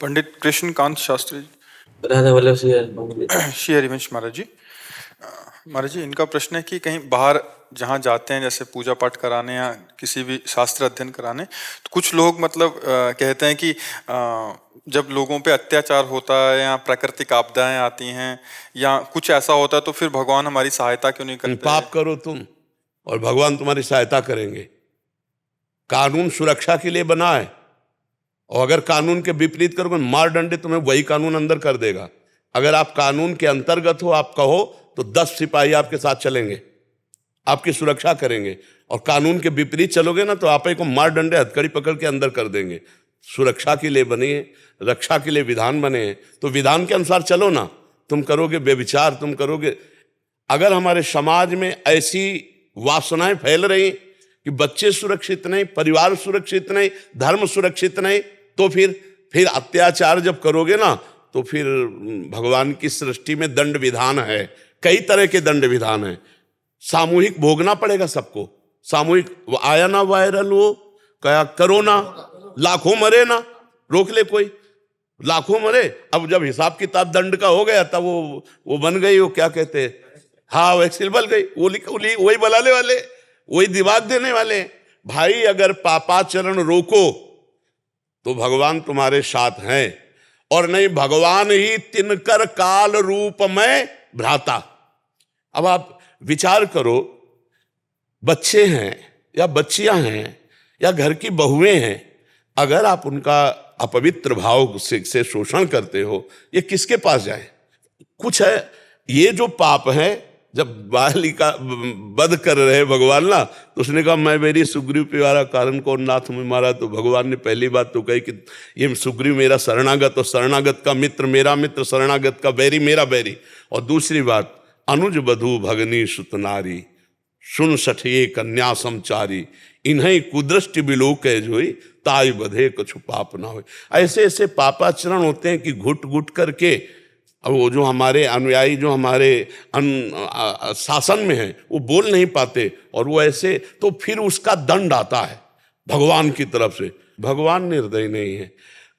पंडित कृष्णकांत शास्त्री राधा वल्लभ सिंह श्री हरिवंश महाराज जी। महाराज जी, इनका प्रश्न है कि कहीं बाहर जहाँ जाते हैं, जैसे पूजा पाठ कराने या किसी भी शास्त्र अध्ययन कराने, तो कुछ लोग मतलब कहते हैं कि जब लोगों पे अत्याचार होता है या प्राकृतिक आपदाएं आती हैं या कुछ ऐसा होता है तो फिर भगवान हमारी सहायता क्यों नहीं करते? पाप करो तुम और भगवान तुम्हारी सहायता करेंगे। कानून सुरक्षा के लिए बना है, और अगर कानून के विपरीत करोगे, मार डंडे तुम्हें वही कानून अंदर कर देगा। अगर आप कानून के अंतर्गत हो, आप कहो तो 10 सिपाही आपके साथ चलेंगे, आपकी सुरक्षा करेंगे। और कानून के विपरीत चलोगे ना तो आप को मार डंडे हथकड़ी पकड़ के अंदर कर देंगे। सुरक्षा के लिए बने, रक्षा के लिए विधान बने, तो विधान के अनुसार चलो ना। तुम करोगे व्यभिचार, तुम करोगे। अगर हमारे समाज में ऐसी वासनाएं फैल रही कि बच्चे सुरक्षित नहीं, परिवार सुरक्षित नहीं, धर्म सुरक्षित नहीं, तो फिर अत्याचार जब करोगे ना तो फिर भगवान की सृष्टि में दंड विधान है। कई तरह के दंड विधान है। सामूहिक भोगना पड़ेगा सबको। सामूहिक आया ना वायरल, वो क्या कोरोना, लाखों मरे ना, रोक ले कोई, लाखों मरे। अब जब हिसाब किताब दंड का हो गया तब वो बन गई, वो क्या कहते हैं, हाँ वैक्सीन बल गई, वही बलाने वाले, वही दिमाग देने वाले। भाई अगर पापाचरण रोको तो भगवान तुम्हारे साथ हैं, और नहीं भगवान ही तिनकर काल रूप में भ्राता। अब आप विचार करो, बच्चे हैं या बच्चियां हैं या घर की बहुएं हैं, अगर आप उनका अपवित्र भाव से शोषण करते हो, ये किसके पास जाए? कुछ है, ये जो पाप है, जब बालिका वध कर रहे भगवान ना, तो उसने कहा मैं मेरी सुग्रीव प्यारा कारण को नाथ में मारा। तो भगवान ने पहली बात तो कही कि ये सुग्रीव मेरा शरणागत, और शरणागत का मित्र मेरा मित्र, शरणागत का बैरी मेरा बैरी। और दूसरी बात, अनुज बधू भगनी सुतनारी, सुन सठिए कन्या समचारी, इन्हें कुदृष्टि बिलोक जोई, ताई बधे कछु पाप ना हो। ऐसे ऐसे पापाचरण होते हैं कि घुट घुट करके, अब वो जो हमारे अनुयायी जो हमारे शासन में हैं वो बोल नहीं पाते, और वो ऐसे, तो फिर उसका दंड आता है भगवान की तरफ से। भगवान निर्दयी नहीं है,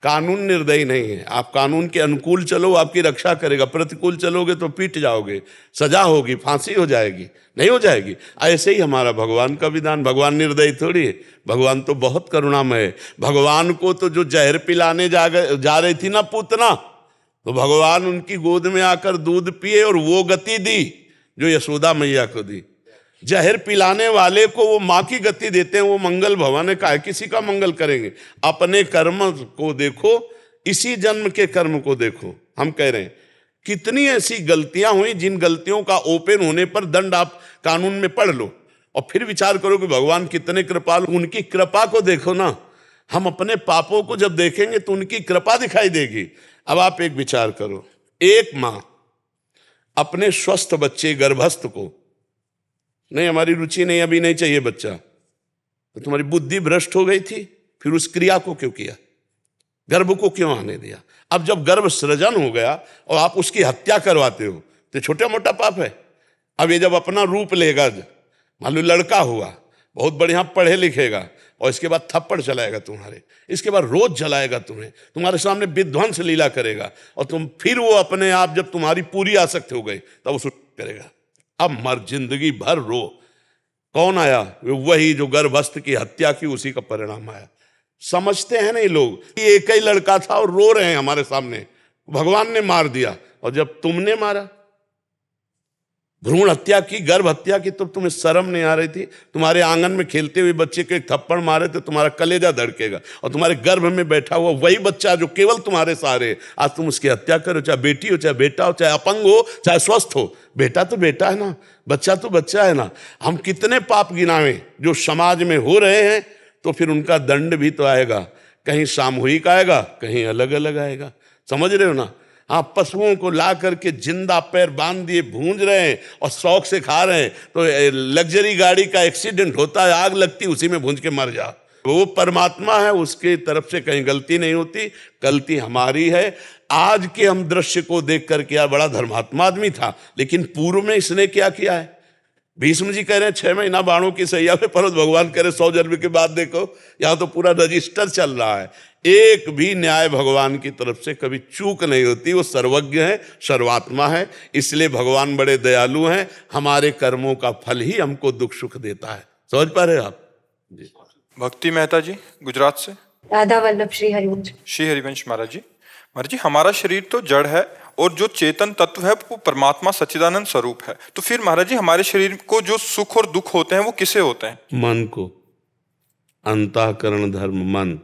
कानून निर्दयी नहीं है। आप कानून के अनुकूल चलो, आपकी रक्षा करेगा, प्रतिकूल चलोगे तो पीट जाओगे, सजा होगी, फांसी हो जाएगी, नहीं हो जाएगी। ऐसे ही हमारा भगवान का विधान। भगवान निर्दयी थोड़ी है, भगवान तो बहुत करुणामय है। भगवान को तो जो जहर पिलाने जा रही थी ना पूतना, तो भगवान उनकी गोद में आकर दूध पिए और वो गति दी जो यशोदा मैया को दी। जहर पिलाने वाले को वो माँ की गति देते हैं, वो मंगल भवन है। काहे किसी का मंगल करेंगे? अपने कर्म को देखो, इसी जन्म के कर्म को देखो। हम कह रहे हैं कितनी ऐसी गलतियां हुई जिन गलतियों का ओपन होने पर दंड आप कानून में पढ़ लो, और फिर विचार करो कि भगवान कितने कृपालु। उनकी कृपा को देखो ना। हम अपने पापों को जब देखेंगे तो उनकी कृपा दिखाई देगी। अब आप एक विचार करो, एक माँ अपने स्वस्थ बच्चे गर्भस्थ को, नहीं हमारी रुचि नहीं, अभी नहीं चाहिए बच्चा, तो तुम्हारी बुद्धि भ्रष्ट हो गई थी, फिर उस क्रिया को क्यों किया? गर्भ को क्यों आने दिया? अब जब गर्भ सृजन हो गया और आप उसकी हत्या करवाते हो तो छोटा मोटा पाप है। अब ये जब अपना रूप लेगा, मान लो लड़का हुआ, बहुत बढ़िया पढ़े लिखेगा, और इसके बाद थप्पड़ चलाएगा तुम्हारे, इसके बाद रोज जलाएगा तुम्हें, तुम्हारे सामने विध्वंस लीला करेगा, और तुम फिर वो अपने आप, जब तुम्हारी पूरी आसक्ति हो गई तब वो करेगा। अब मर, जिंदगी भर रो। कौन आया? वही जो गर्भस्थ की हत्या की, उसी का परिणाम आया। समझते हैं नहीं लोग कि एक ही लड़का था और रो रहे हैं हमारे सामने, भगवान ने मार दिया। और जब तुमने मारा, भ्रूण हत्या की, गर्भ हत्या की, तो तुम्हें शर्म नहीं आ रही थी? तुम्हारे आंगन में खेलते हुए बच्चे को एक थप्पड़ मारे तो तुम्हारा कलेजा धड़केगा, और तुम्हारे गर्भ में बैठा हुआ वही बच्चा जो केवल तुम्हारे सहारे, आज तुम उसकी हत्या करो। चाहे बेटी हो, चाहे बेटा हो, चाहे अपंग हो, चाहे स्वस्थ हो, बेटा तो बेटा है ना, बच्चा तो बच्चा है ना। हम कितने पाप गिनावे जो समाज में हो रहे हैं, तो फिर उनका दंड भी तो आएगा। कहीं सामूहिक आएगा, कहीं अलग अलग आएगा। समझ रहे हो ना? हाँ, पशुओं को ला करके जिंदा पैर बांध दिए भूंज रहे हैं और शौक से खा रहे हैं, तो लग्जरी गाड़ी का एक्सीडेंट होता है, आग लगती, उसी में भूंज के मर जा। वो परमात्मा है, उसके तरफ से कहीं गलती नहीं होती, गलती हमारी है। आज के हम दृश्य को देख कर, क्या बड़ा धर्मात्मा आदमी था, लेकिन पूर्व में इसने क्या किया है? भीष्म जी कह रहे हैं 6 महीना बाणों की सैया पे परो, भगवान कह रहे 100 जन्म के बाद देखो। यहां तो पूरा रजिस्टर चल रहा है। एक भी न्याय भगवान की तरफ से कभी चूक नहीं होती। वो सर्वज्ञ है, सर्वात्मा है, इसलिए भगवान बड़े दयालु हैं। हमारे कर्मों का फल ही हमको दुख सुख देता है। समझ पा रहे आप जी? भक्ति मेहता जी गुजरात से। राधा वल्लभ श्री हरिवंश। श्री हरिवंश महाराज जी। महाराज जी, हमारा शरीर तो जड़ है और जो चेतन तत्व है वो परमात्मा सच्चिदानंद स्वरूप है। तो फिर महाराज जी, हमारे शरीर को जो सुख और दुख होते हैं वो किसे होते हैं? मन को। अंतःकरण धर्म मन।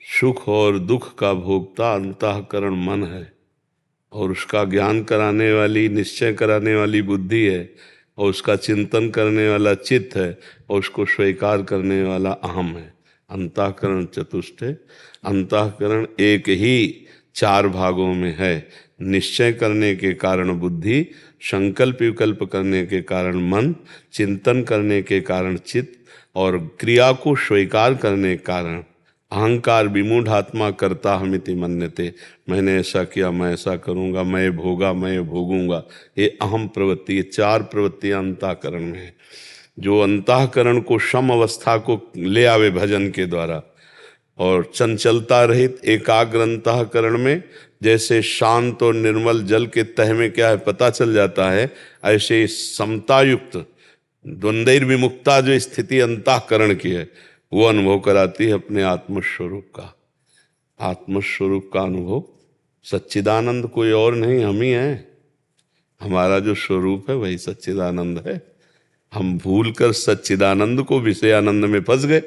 सुख और दुख का भोक्ता अंतःकरण मन है, और उसका ज्ञान कराने वाली, निश्चय कराने वाली बुद्धि है, और उसका चिंतन करने वाला चित्त है, और उसको स्वीकार करने वाला अहम है। अंतःकरण चतुष्ट है। अंतःकरण एक ही 4 भागों में है। निश्चय करने के कारण बुद्धि, संकल्प विकल्प करने के कारण मन, चिंतन करने के कारण चित्त, और क्रिया को स्वीकार करने के कारण अहंकार। विमूढ़ात्मा करता हमिति मन्यते। मैंने ऐसा किया, मैं ऐसा करूँगा, मैं भोगा, मैं भोगूंगा। ये अहम प्रवृत्ति, ये 4 प्रवृत्तियां अंतःकरण में है। जो अंतःकरण को सम अवस्था को ले आवे भजन के द्वारा, और चंचलता रहित एकाग्र अंतःकरण में, जैसे शांत और निर्मल जल के तह में क्या है पता चल जाता है, ऐसे समतायुक्त द्वंद्वैर विमुक्ता जो स्थिति अंतःकरण की है, वो अनुभव कराती है अपने आत्मस्वरूप का। आत्मस्वरूप का अनुभव सच्चिदानंद कोई और नहीं, हम ही हैं। हमारा जो स्वरूप है वही सच्चिदानंद है। हम भूलकर सच्चिदानंद को विषयानंद में फंस गए।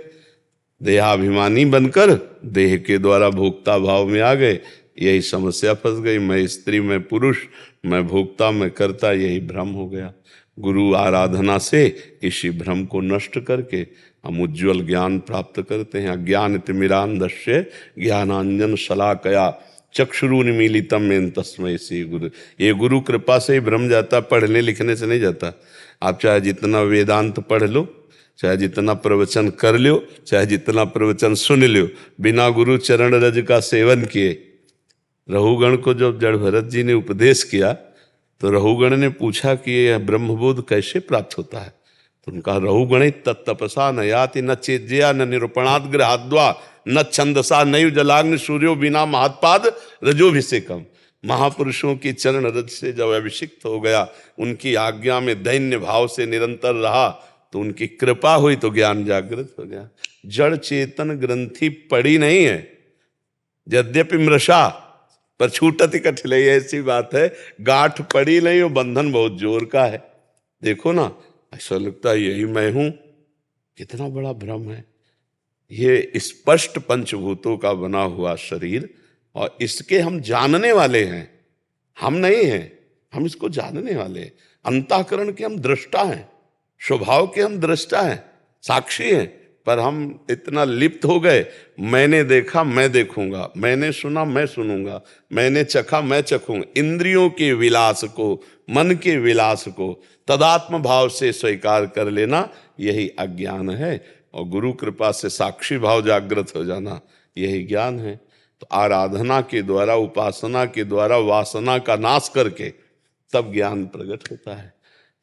देहाभिमानी बनकर देह के द्वारा भोक्ता भाव में आ गए। यही समस्या फंस गई। मैं स्त्री, मैं पुरुष, मैं भोक्ता, मैं करता, यही भ्रम हो गया। गुरु आराधना से इसी भ्रम को नष्ट करके हम उज्ज्वल ज्ञान प्राप्त करते हैं। अज्ञान तिमिरांधस्य ज्ञानांजन शलाकया चक्षुरुन्मीलितम मेन तस्मै श्री गुरु। ये गुरु कृपा से ही भ्रम जाता, पढ़ने लिखने से नहीं जाता। आप चाहे जितना वेदांत पढ़ लो, चाहे जितना प्रवचन कर लो, चाहे जितना प्रवचन सुन लो, बिना गुरु चरण रज का सेवन किए। रहुगण को जब जड़ भरत जी ने उपदेश किया तो रहुगण ने पूछा कि यह ब्रह्मबोध कैसे प्राप्त होता है? तो उनका रहुगण तत्तपसा न याति न चेज्या न निरूपणाद गृहाद्वा न छंदसा नयु जलाग्नि सूर्यो बिना महत्पाद रजोभिषेकम। महापुरुषों की चरण रज से जब अभिषिक्त हो गया, उनकी आज्ञा में दैन्य भाव से निरंतर रहा, तो उनकी कृपा हुई तो ज्ञान जागृत हो गया। जड़ चेतन ग्रंथि पड़ी नहीं है, यद्यपि मृषा पर छूटत कठिलाई, ऐसी बात है। गांठ पड़ी नहीं, वो बंधन बहुत जोर का है। देखो ना, ऐसा लगता है यही मैं हूं। कितना बड़ा भ्रम है। ये स्पष्ट पंचभूतों का बना हुआ शरीर, और इसके हम जानने वाले हैं। हम नहीं हैं, हम इसको जानने वाले हैं। अंतःकरण के हम दृष्टा हैं, स्वभाव के हम दृष्टा हैं, साक्षी हैं। पर हम इतना लिप्त हो गए, मैंने देखा मैं देखूंगा, मैंने सुना मैं सुनूंगा, मैंने चखा मैं चखूंगा। इंद्रियों के विलास को, मन के विलास को तदात्म भाव से स्वीकार कर लेना, यही अज्ञान है। और गुरु कृपा से साक्षी भाव जागृत हो जाना, यही ज्ञान है। तो आराधना के द्वारा, उपासना के द्वारा वासना का नाश करके तब ज्ञान प्रकट होता है।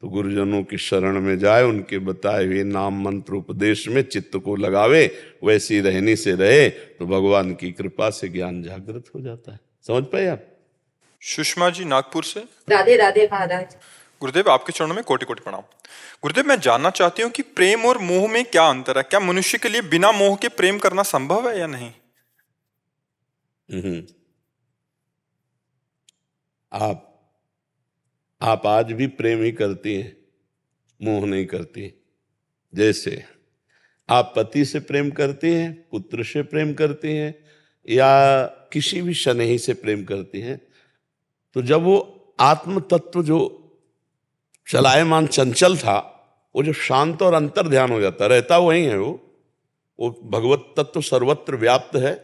तो गुरुजनों की शरण में जाए, उनके बताए हुए नाम मंत्र उपदेश में चित्त को लगावे, वैसी रहनी से रहे, तो भगवान की कृपा से ज्ञान जागृत हो जाता है। समझ पाए आप? सुषमा जी नागपुर से। राधे राधे महाराज। गुरुदेव, आपके चरणों में कोटि कोटि प्रणाम। गुरुदेव, मैं जानना चाहती हूँ कि प्रेम और मोह में क्या अंतर है? क्या मनुष्य के लिए बिना मोह के प्रेम करना संभव है या नहीं? आप आज भी प्रेम ही करती हैं, मोह नहीं करती। जैसे आप पति से प्रेम करती हैं, पुत्र से प्रेम करती हैं, या किसी भी स्नेही से प्रेम करती हैं, तो जब वो आत्म तत्व जो चलायमान चंचल था, वो जो शांत और अंतर ध्यान हो जाता, रहता वही है। वो भगवत तत्व सर्वत्र व्याप्त है।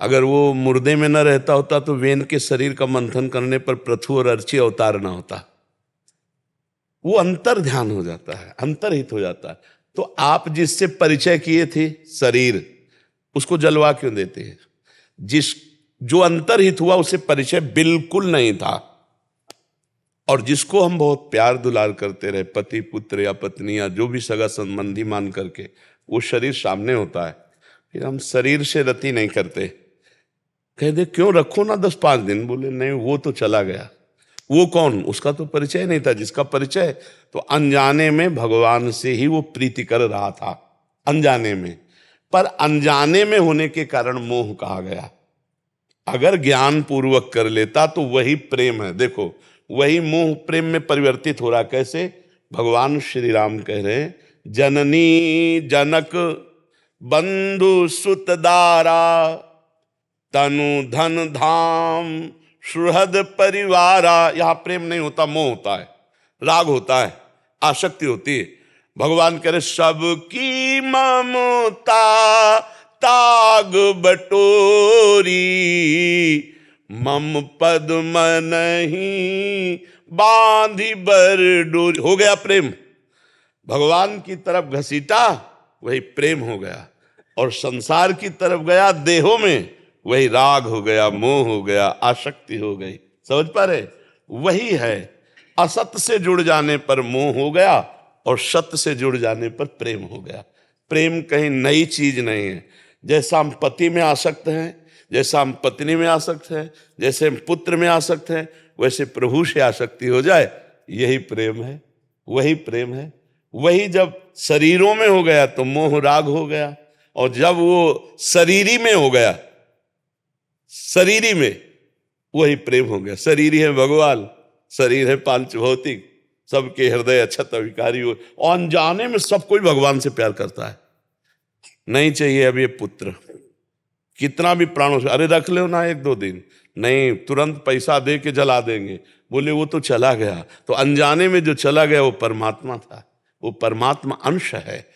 अगर वो मुर्दे में न रहता होता तो वेन के शरीर का मंथन करने पर पृथु और अर्ची अवतार न होता। वो अंतर ध्यान हो जाता है, अंतरहित हो जाता है। तो आप जिससे परिचय किए थे शरीर, उसको जलवा क्यों देते हैं? जो अंतरहित हुआ उसे परिचय बिल्कुल नहीं था। और जिसको हम बहुत प्यार दुलार करते रहे, पति पुत्र या पत्नी या जो भी सगा संबंधी मान करके, वो शरीर सामने होता है, फिर हम शरीर से रति नहीं करते। कह दे क्यों, रखो ना 10-5 दिन। बोले नहीं, वो तो चला गया। वो कौन? उसका तो परिचय नहीं था। जिसका परिचय तो अनजाने में भगवान से ही वो प्रीति कर रहा था, अनजाने में। पर अनजाने में होने के कारण मोह कहा गया। अगर ज्ञान पूर्वक कर लेता तो वही प्रेम है। देखो, वही मोह प्रेम में परिवर्तित हो रहा। कैसे? भगवान श्री राम कह रहे हैं, जननी जनक बंधु सुतदारा तनु धन धाम सुहृद परिवारा। यहां प्रेम नहीं होता, मोह होता है, राग होता है, आसक्ति होती है। भगवान कह रहे सबकी ममता ताग बटोरी मम पद नहीं बांधी बर डोरी। हो गया प्रेम, भगवान की तरफ घसीटा, वही प्रेम हो गया। और संसार की तरफ गया देहों में, वही राग हो गया, मोह हो गया, आसक्ति हो गई। समझ पा रहे? वही है। असत से जुड़ जाने पर मोह हो गया और सत्य से जुड़ जाने पर प्रेम हो गया। प्रेम कहीं नई चीज नहीं है। जैसा हम पति में आसक्त हैं, जैसा हम पत्नी में आसक्त हैं, जैसे हम पुत्र में आसक्त हैं, वैसे प्रभु से आसक्ति हो जाए, यही प्रेम है, वही प्रेम है। वही जब शरीरों में हो गया तो मोह राग हो गया, और जब वो शरीरी में हो गया, शरीरी में, वही प्रेम हो गया। शरीर है भगवान, शरीर है पांच भौतिक, सबके हृदय अक्षत विकारी हो। अनजाने में सब कोई भगवान से प्यार करता है। नहीं चाहिए अब ये पुत्र, कितना भी प्राणों से, अरे रख लो ना 1-2 दिन, नहीं तुरंत पैसा दे के जला देंगे। बोले वो तो चला गया। तो अनजाने में जो चला गया वो परमात्मा था, वो परमात्मा अंश है।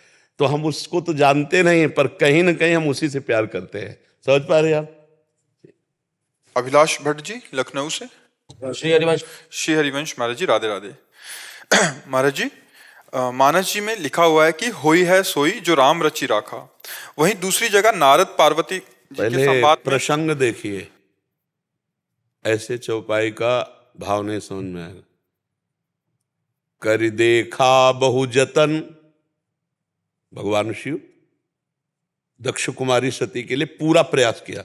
तो हम उसको तो जानते नहीं हैं, पर कहीं ना कहीं हम उसी से प्यार करते हैं। समझ पा रहे आप? अभिलाष भट्ट जी लखनऊ से। श्री हरिवंश। श्री हरिवंश महाराज जी, राधे राधे। महाराज जी, मानस जी में लिखा हुआ है कि होई है सोई जो राम रचि राखा। वहीं दूसरी जगह नारद पार्वती जी के पहले संवाद में प्रसंग देखिए, ऐसे चौपाई का भाव नहीं समझ में आएगा। कर देखा बहु जतन, भगवान शिव दक्ष कुमारी सती के लिए पूरा प्रयास किया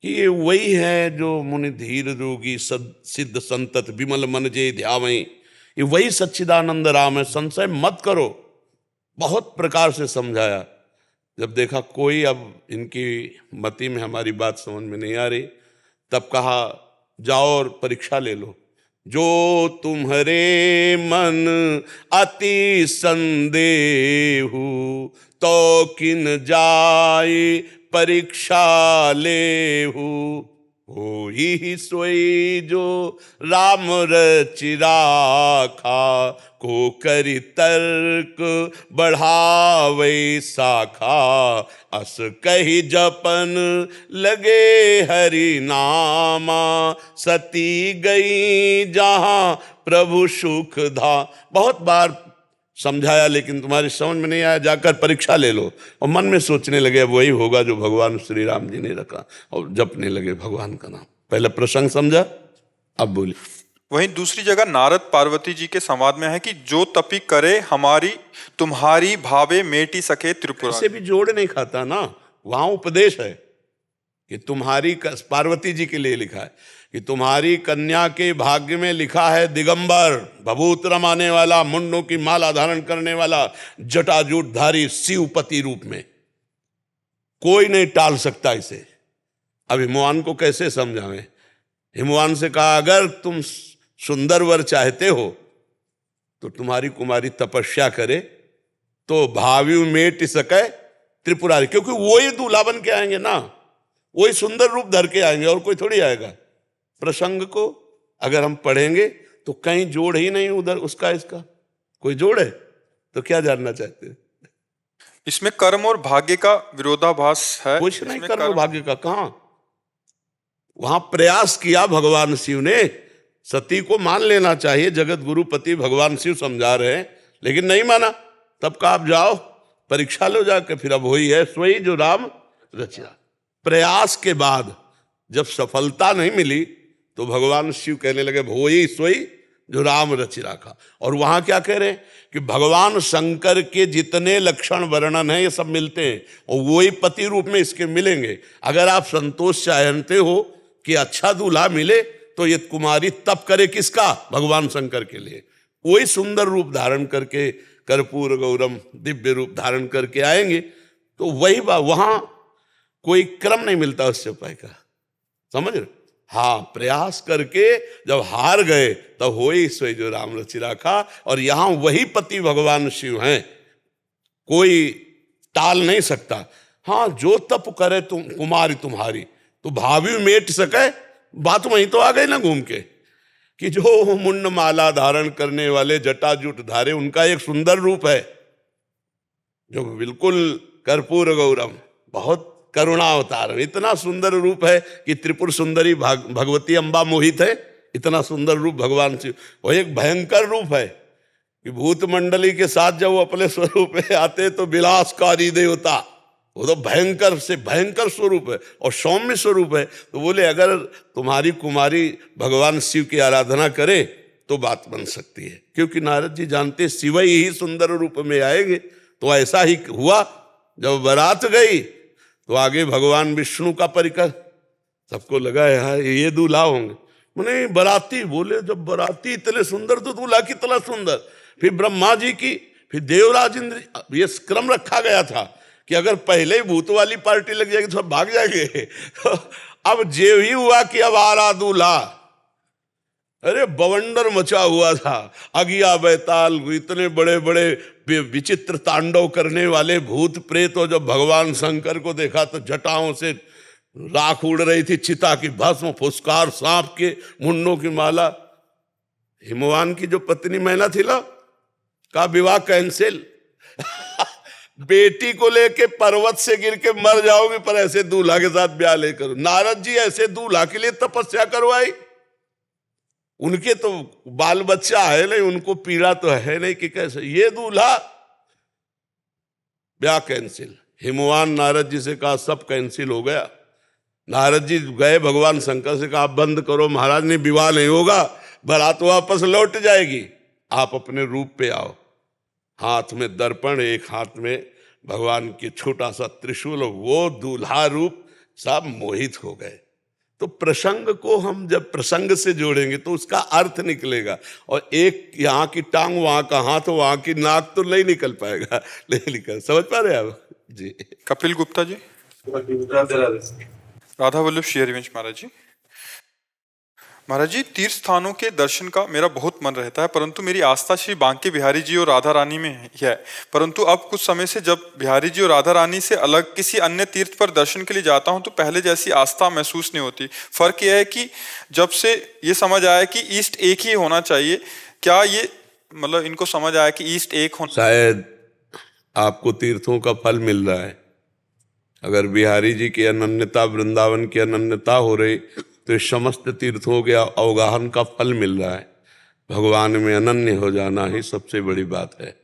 कि ये वही है जो मुनि धीर रोगी सिद्ध संतत विमल मन जे ध्यावई, ये वही सच्चिदानंद राम है, संशय मत करो। बहुत प्रकार से समझाया। जब देखा कोई अब इनकी मति में हमारी बात समझ में नहीं आ रही, तब कहा जाओ और परीक्षा ले लो। जो तुम्हारे मन अति संदेहु तो किन जाए परीक्षा लेहु। हो ही सोई जो राम रचि राखा, को करि तर्क बढ़ावे शाखा। अस कही जपन लगे हरि नामा, सती गई जहां प्रभु सुख धा। बहुत बार समझाया लेकिन तुम्हारी समझ में नहीं आया, जाकर परीक्षा ले लो। और मन में सोचने लगे अब वही होगा जो भगवान श्री राम जी ने रखा, और जपने लगे भगवान का नाम। पहले प्रसंग समझा, अब बोले। वहीं दूसरी जगह नारद पार्वती जी के संवाद में है कि जो तपी करे हमारी तुम्हारी भावे मेटी सके त्रिपुरा। इससे भी जोड़ नहीं खाता ना, वहां उपदेश है कि तुम्हारी, पार्वती जी के लिए लिखा है कि तुम्हारी कन्या के भाग्य में लिखा है दिगंबर, भभूत रमाने वाला, मुंडों की माला धारण करने वाला, जटाजूटधारी शिवपति रूप में। कोई नहीं टाल सकता इसे। अब हिमवान को कैसे समझावें? हिमवान से कहा अगर तुम सुंदर वर चाहते हो तो तुम्हारी कुमारी तपस्या करे तो भावी मेट सके त्रिपुरारी, क्योंकि वही दूल्हा बन के आएंगे ना, वही सुंदर रूप धर के आएंगे, और कोई थोड़ी आएगा। प्रसंग को अगर हम पढ़ेंगे तो कहीं जोड़ ही नहीं उधर उसका इसका, कोई जोड़ है तो क्या जानना चाहते हैं? इसमें कर्म और भाग्य का विरोधाभास है। कुछ नहीं, इसमें कर्म भाग्य का कहां। वहां प्रयास किया भगवान शिव ने। सती को मान लेना चाहिए, जगत गुरुपति भगवान शिव समझा रहे हैं, लेकिन नहीं माना। तब का आप जाओ परीक्षा लो जाके, फिर अब वही है सोई जो राम रचिया। प्रयास के बाद जब सफलता नहीं मिली तो भगवान शिव कहने लगे वही सोई जो राम रचि राखा। और वहां क्या कह रहे हैं कि भगवान शंकर के जितने लक्षण वर्णन है ये सब मिलते हैं और वही पति रूप में इसके मिलेंगे। अगर आप संतोष चाहते हो कि अच्छा दूल्हा मिले तो ये कुमारी तप करे किसका? भगवान शंकर के लिए। वही सुंदर रूप धारण करके कर्पूर गौरम दिव्य रूप धारण करके आएंगे तो वही वहां कोई क्रम नहीं मिलता उससे उपाय का, समझ रहे? हाँ, प्रयास करके जब हार गए तब हो ही सोई जो राम रचि राखा। और यहां वही पति भगवान शिव हैं, कोई टाल नहीं सकता। हाँ, जो तप करे तुम कुमारी तुम्हारी तो भावी मेट सके, बात वहीं तो आ गई ना घूम के कि जो मुंड माला धारण करने वाले जटाजुट धारे उनका एक सुंदर रूप है जो बिल्कुल कर्पूर गौरम, बहुत करुणा अवतार, इतना सुंदर रूप है कि त्रिपुर सुंदरी भगवती अम्बा मोहित है। इतना सुंदर रूप भगवान शिव। वो एक भयंकर रूप है कि भूत मंडली के साथ जब वो अपने स्वरूप में आते तो विलासकारी देवता, वो तो भयंकर से भयंकर स्वरूप है और सौम्य स्वरूप है। तो बोले अगर तुम्हारी कुमारी भगवान शिव की आराधना करे तो बात बन सकती है, क्योंकि नारद जी जानते शिव ही सुंदर रूप में आएंगे। तो ऐसा ही हुआ, जब बारात गई तो आगे भगवान विष्णु का परिकर, सबको लगा यार ये दूल्हा होंगे। मैंने बाराती बोले जब बाराती इतने सुंदर तो दूल्हा कितना सुंदर। फिर ब्रह्मा जी की, फिर देवराज इंद्र, ये क्रम रखा गया था कि अगर पहले ही भूत वाली पार्टी लग जाएगी तो सब भाग जाएंगे। तो अब जे ही हुआ कि अब आ रहा दूल्हा, अरे बवंडर मचा हुआ था। अगिया बैताल, इतने बड़े बड़े विचित्र तांडव करने वाले भूत प्रेत, और जब भगवान शंकर को देखा तो जटाओं से राख उड़ रही थी, चिता की भस्म, फुसकार सांप के मुंडों की माला। हिमवान की जो पत्नी मैना थी ना, का विवाह कैंसिल। बेटी को लेके पर्वत से गिर के मर जाओगे पर ऐसे दूल्हा के साथ ब्याह ले करो। नारद जी ऐसे दूल्हा के लिए तपस्या करवाई। उनके तो बाल बच्चा है नहीं, उनको पीड़ा तो है नहीं कि कैसे ये दूल्हा, ब्याह कैंसिल। हिमवान नारद जी से कहा सब कैंसिल हो गया। नारद जी गए भगवान शंकर से कहा बंद करो महाराज, ने विवाह नहीं होगा, बारात वापस लौट जाएगी, आप अपने रूप पे आओ। हाथ में दर्पण, एक हाथ में भगवान की छोटा सा त्रिशूल, वो दूल्हा रूप, सब मोहित हो गए। तो प्रसंग को हम जब प्रसंग से जोड़ेंगे तो उसका अर्थ निकलेगा, और एक यहाँ की टांग वहां का हाथ वहां की नाक तो नहीं निकल पाएगा, नहीं निकल। समझ पा रहे आप जी? कपिल गुप्ता जी। राधा वल्लभ श्री हरिवंश महाराज जी। महाराज जी, तीर्थ स्थानों के दर्शन का मेरा बहुत मन रहता है, परंतु मेरी आस्था श्री बांके बिहारी जी और राधा रानी में है। परंतु अब कुछ समय से जब बिहारी जी और राधा रानी से अलग किसी अन्य तीर्थ पर दर्शन के लिए जाता हूं तो पहले जैसी आस्था महसूस नहीं होती। फर्क यह है कि जब से ये समझ आया कि ईस्ट एक ही होना चाहिए, क्या ये मतलब इनको समझ आया कि ईस्ट एक होना, शायद आपको तीर्थों का फल मिल रहा है। अगर बिहारी जी की अनन्यता, वृंदावन की अनन्यता हो रही तो समस्त तीर्थों के अवगाहन का फल मिल रहा है। भगवान में अनन्य हो जाना ही सबसे बड़ी बात है।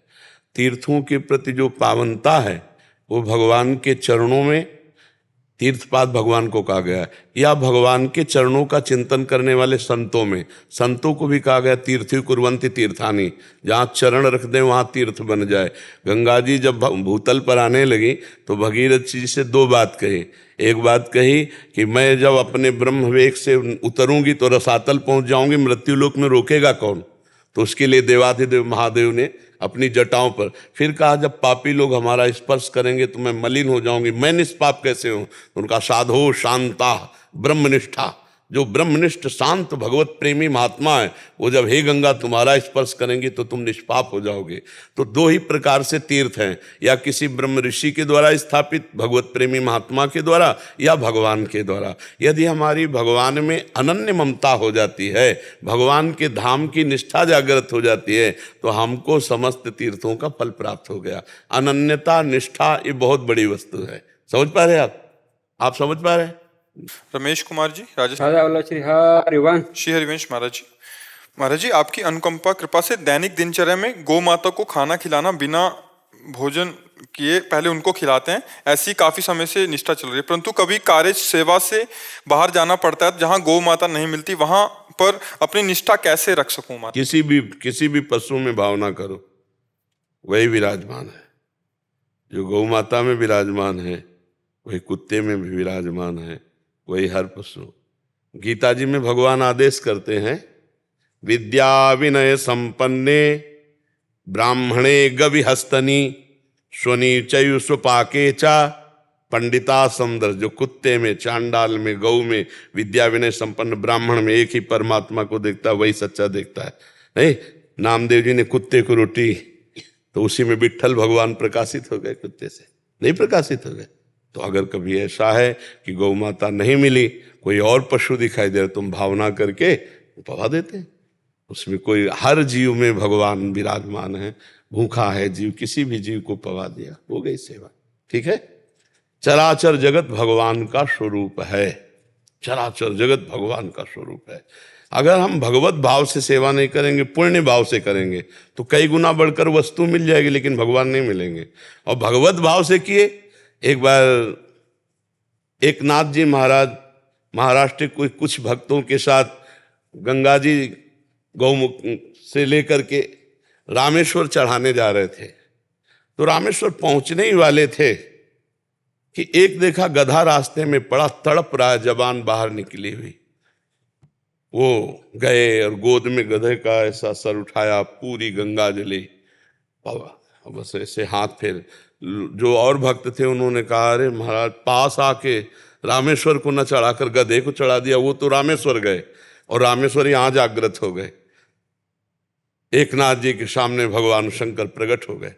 तीर्थों के प्रति जो पावनता है वो भगवान के चरणों में, तीर्थपाद भगवान को कहा गया है, या भगवान के चरणों का चिंतन करने वाले संतों में, संतों को भी कहा गया तीर्थी कुर्वन्ति तीर्थानी, जहाँ चरण रख दें वहाँ तीर्थ बन जाए। गंगा जी जब भूतल पर आने लगी तो भगीरथ जी से दो बात कही। एक बात कही कि मैं जब अपने ब्रह्म वेग से उतरूंगी तो रसातल पहुंच जाऊंगी, मृत्युलोक में रोकेगा कौन? तो उसके लिए देवाधिदेव महादेव ने अपनी जटाओं पर फिर कहा जब पापी लोग हमारा स्पर्श करेंगे तो मैं मलिन हो जाऊंगी, मैं निष्पाप कैसे हूं? उनका साधो शांता ब्रह्मनिष्ठा, जो ब्रह्मनिष्ठ शांत भगवत प्रेमी महात्मा है वो जब हे गंगा तुम्हारा स्पर्श करेंगी तो तुम निष्पाप हो जाओगे। तो दो ही प्रकार से तीर्थ हैं, या किसी ब्रह्म ऋषि के द्वारा स्थापित भगवत प्रेमी महात्मा के द्वारा या भगवान के द्वारा। यदि हमारी भगवान में अनन्य ममता हो जाती है, भगवान के धाम की निष्ठा जागृत हो जाती है तो हमको समस्त तीर्थों का फल प्राप्त हो गया। अनन्यता, निष्ठा ये बहुत बड़ी वस्तु है। समझ पा रहे आप समझ पा रहे हैं? रमेश कुमार जी, राजस्थान। श्री हरिवंश महाराज जी। महाराज जी, आपकी अनुकंपा कृपा से दैनिक दिनचर्या में गौ माता को खाना खिलाना बिना भोजन किए पहले उनको खिलाते हैं, ऐसी काफी समय से निष्ठा चल रही है। परंतु कभी कार्य सेवा से बाहर जाना पड़ता है, जहाँ गौ माता नहीं मिलती, वहां पर अपनी निष्ठा कैसे रख सकूं मैं? किसी भी पशु में भावना करो, वही विराजमान है। जो गौ माता में विराजमान है वही कुत्ते में भी विराजमान है, वही हर पशु। गीता जी में भगवान आदेश करते हैं, विद्या विनय संपन्ने ब्राह्मणे गविहस्तनी स्वनीचयु स्वपाके चा पंडिता समदर। जो कुत्ते में, चांडाल में, गौ में, विद्या विनय संपन्न ब्राह्मण में एक ही परमात्मा को देखता है, वही सच्चा देखता है। नहीं, नामदेव जी ने कुत्ते को रोटी, तो उसी में विट्ठल भगवान प्रकाशित हो गए, कुत्ते से नहीं प्रकाशित हो गए। तो अगर कभी ऐसा है कि गौ माता नहीं मिली, कोई और पशु दिखाई दे रहा, तुम भावना करके पवा देते हैं। उसमें कोई, हर जीव में भगवान विराजमान है। भूखा है जीव, किसी भी जीव को पवा दिया, हो गई सेवा। ठीक है। चराचर जगत भगवान का स्वरूप है, चराचर जगत भगवान का स्वरूप है। अगर हम भगवत भाव से सेवा नहीं करेंगे, पुण्य भाव से करेंगे, तो कई गुना बढ़कर वस्तु मिल जाएगी, लेकिन भगवान नहीं मिलेंगे। और भगवत भाव से किए, एक बार एक नाथ जी महाराज महाराष्ट्र के कुछ भक्तों के साथ गंगा जी गौमुख से लेकर के रामेश्वर चढ़ाने जा रहे थे। तो रामेश्वर पहुंचने ही वाले थे कि एक देखा गधा रास्ते में पड़ा, तड़प रहा है, जबान बाहर निकली हुई। वो गए और गोद में गधे का ऐसा सर उठाया, पूरी गंगा जली, बस ऐसे हाथ फेर। जो और भक्त थे उन्होंने कहा, अरे महाराज, पास आके रामेश्वर को न चढ़ाकर गधे को चढ़ा दिया। वो तो रामेश्वर गए और रामेश्वर यहाँ जागृत हो गए। एक नाथ जी के सामने भगवान शंकर प्रकट हो गए